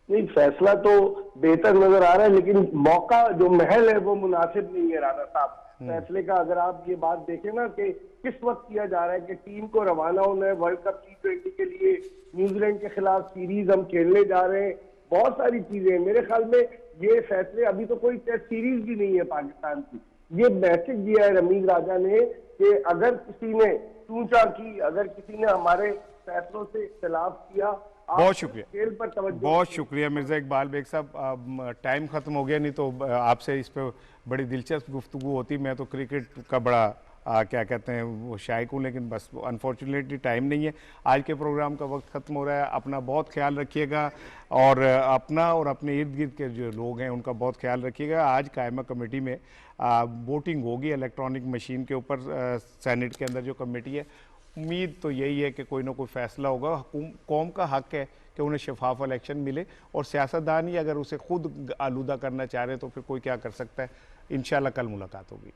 नहीं, फैसला तो बेहतर नजर आ रहा है, लेकिन मौका जो महल है वो मुनासिब नहीं है राना साहब फैसले का। अगर आप ये बात देखें ना कि किस वक्त किया जा रहा है कि टीम को रवाना होना है वर्ल्ड कप T20 के लिए, न्यूजीलैंड के खिलाफ सीरीज हम खेलने जा रहे हैं, बहुत सारी चीजें। मेरे ख्याल में ये फैसले, अभी तो कोई टेस्ट सीरीज भी नहीं है पाकिस्तान की, ये मैसेज दिया है रमीज राजा ने कि अगर किसी ने चूचा की, अगर किसी ने हमारे फैसलों से इख्तिलाफ किया, बहुत शुक्रिया, खेल पर तवज्जो। बहुत शुक्रिया मिर्ज़ा इकबाल बेग साहब। टाइम ख़त्म हो गया, नहीं तो आपसे इस पे बड़ी दिलचस्प गुफ्तगू होती। मैं तो क्रिकेट का बड़ा क्या कहते हैं वो शायक हूँ, लेकिन बस अनफॉर्चुनेटली टाइम नहीं है। आज के प्रोग्राम का वक्त ख़त्म हो रहा है। अपना बहुत ख्याल रखिएगा और अपना और अपने इर्द गिर्द के जो लोग हैं उनका बहुत ख्याल रखिएगा। आज कायमा कमेटी में वोटिंग होगी इलेक्ट्रॉनिक मशीन के ऊपर, सेनेट के अंदर जो कमेटी है। उम्मीद तो यही है कि कोई ना कोई फैसला होगा। कौम का हक है कि उन्हें शफाफ इलेक्शन मिले, और सियासतदान ही अगर उसे खुद आलूदा करना चाह रहे हैं तो फिर कोई क्या कर सकता है। इंशाल्लाह कल मुलाकात होगी।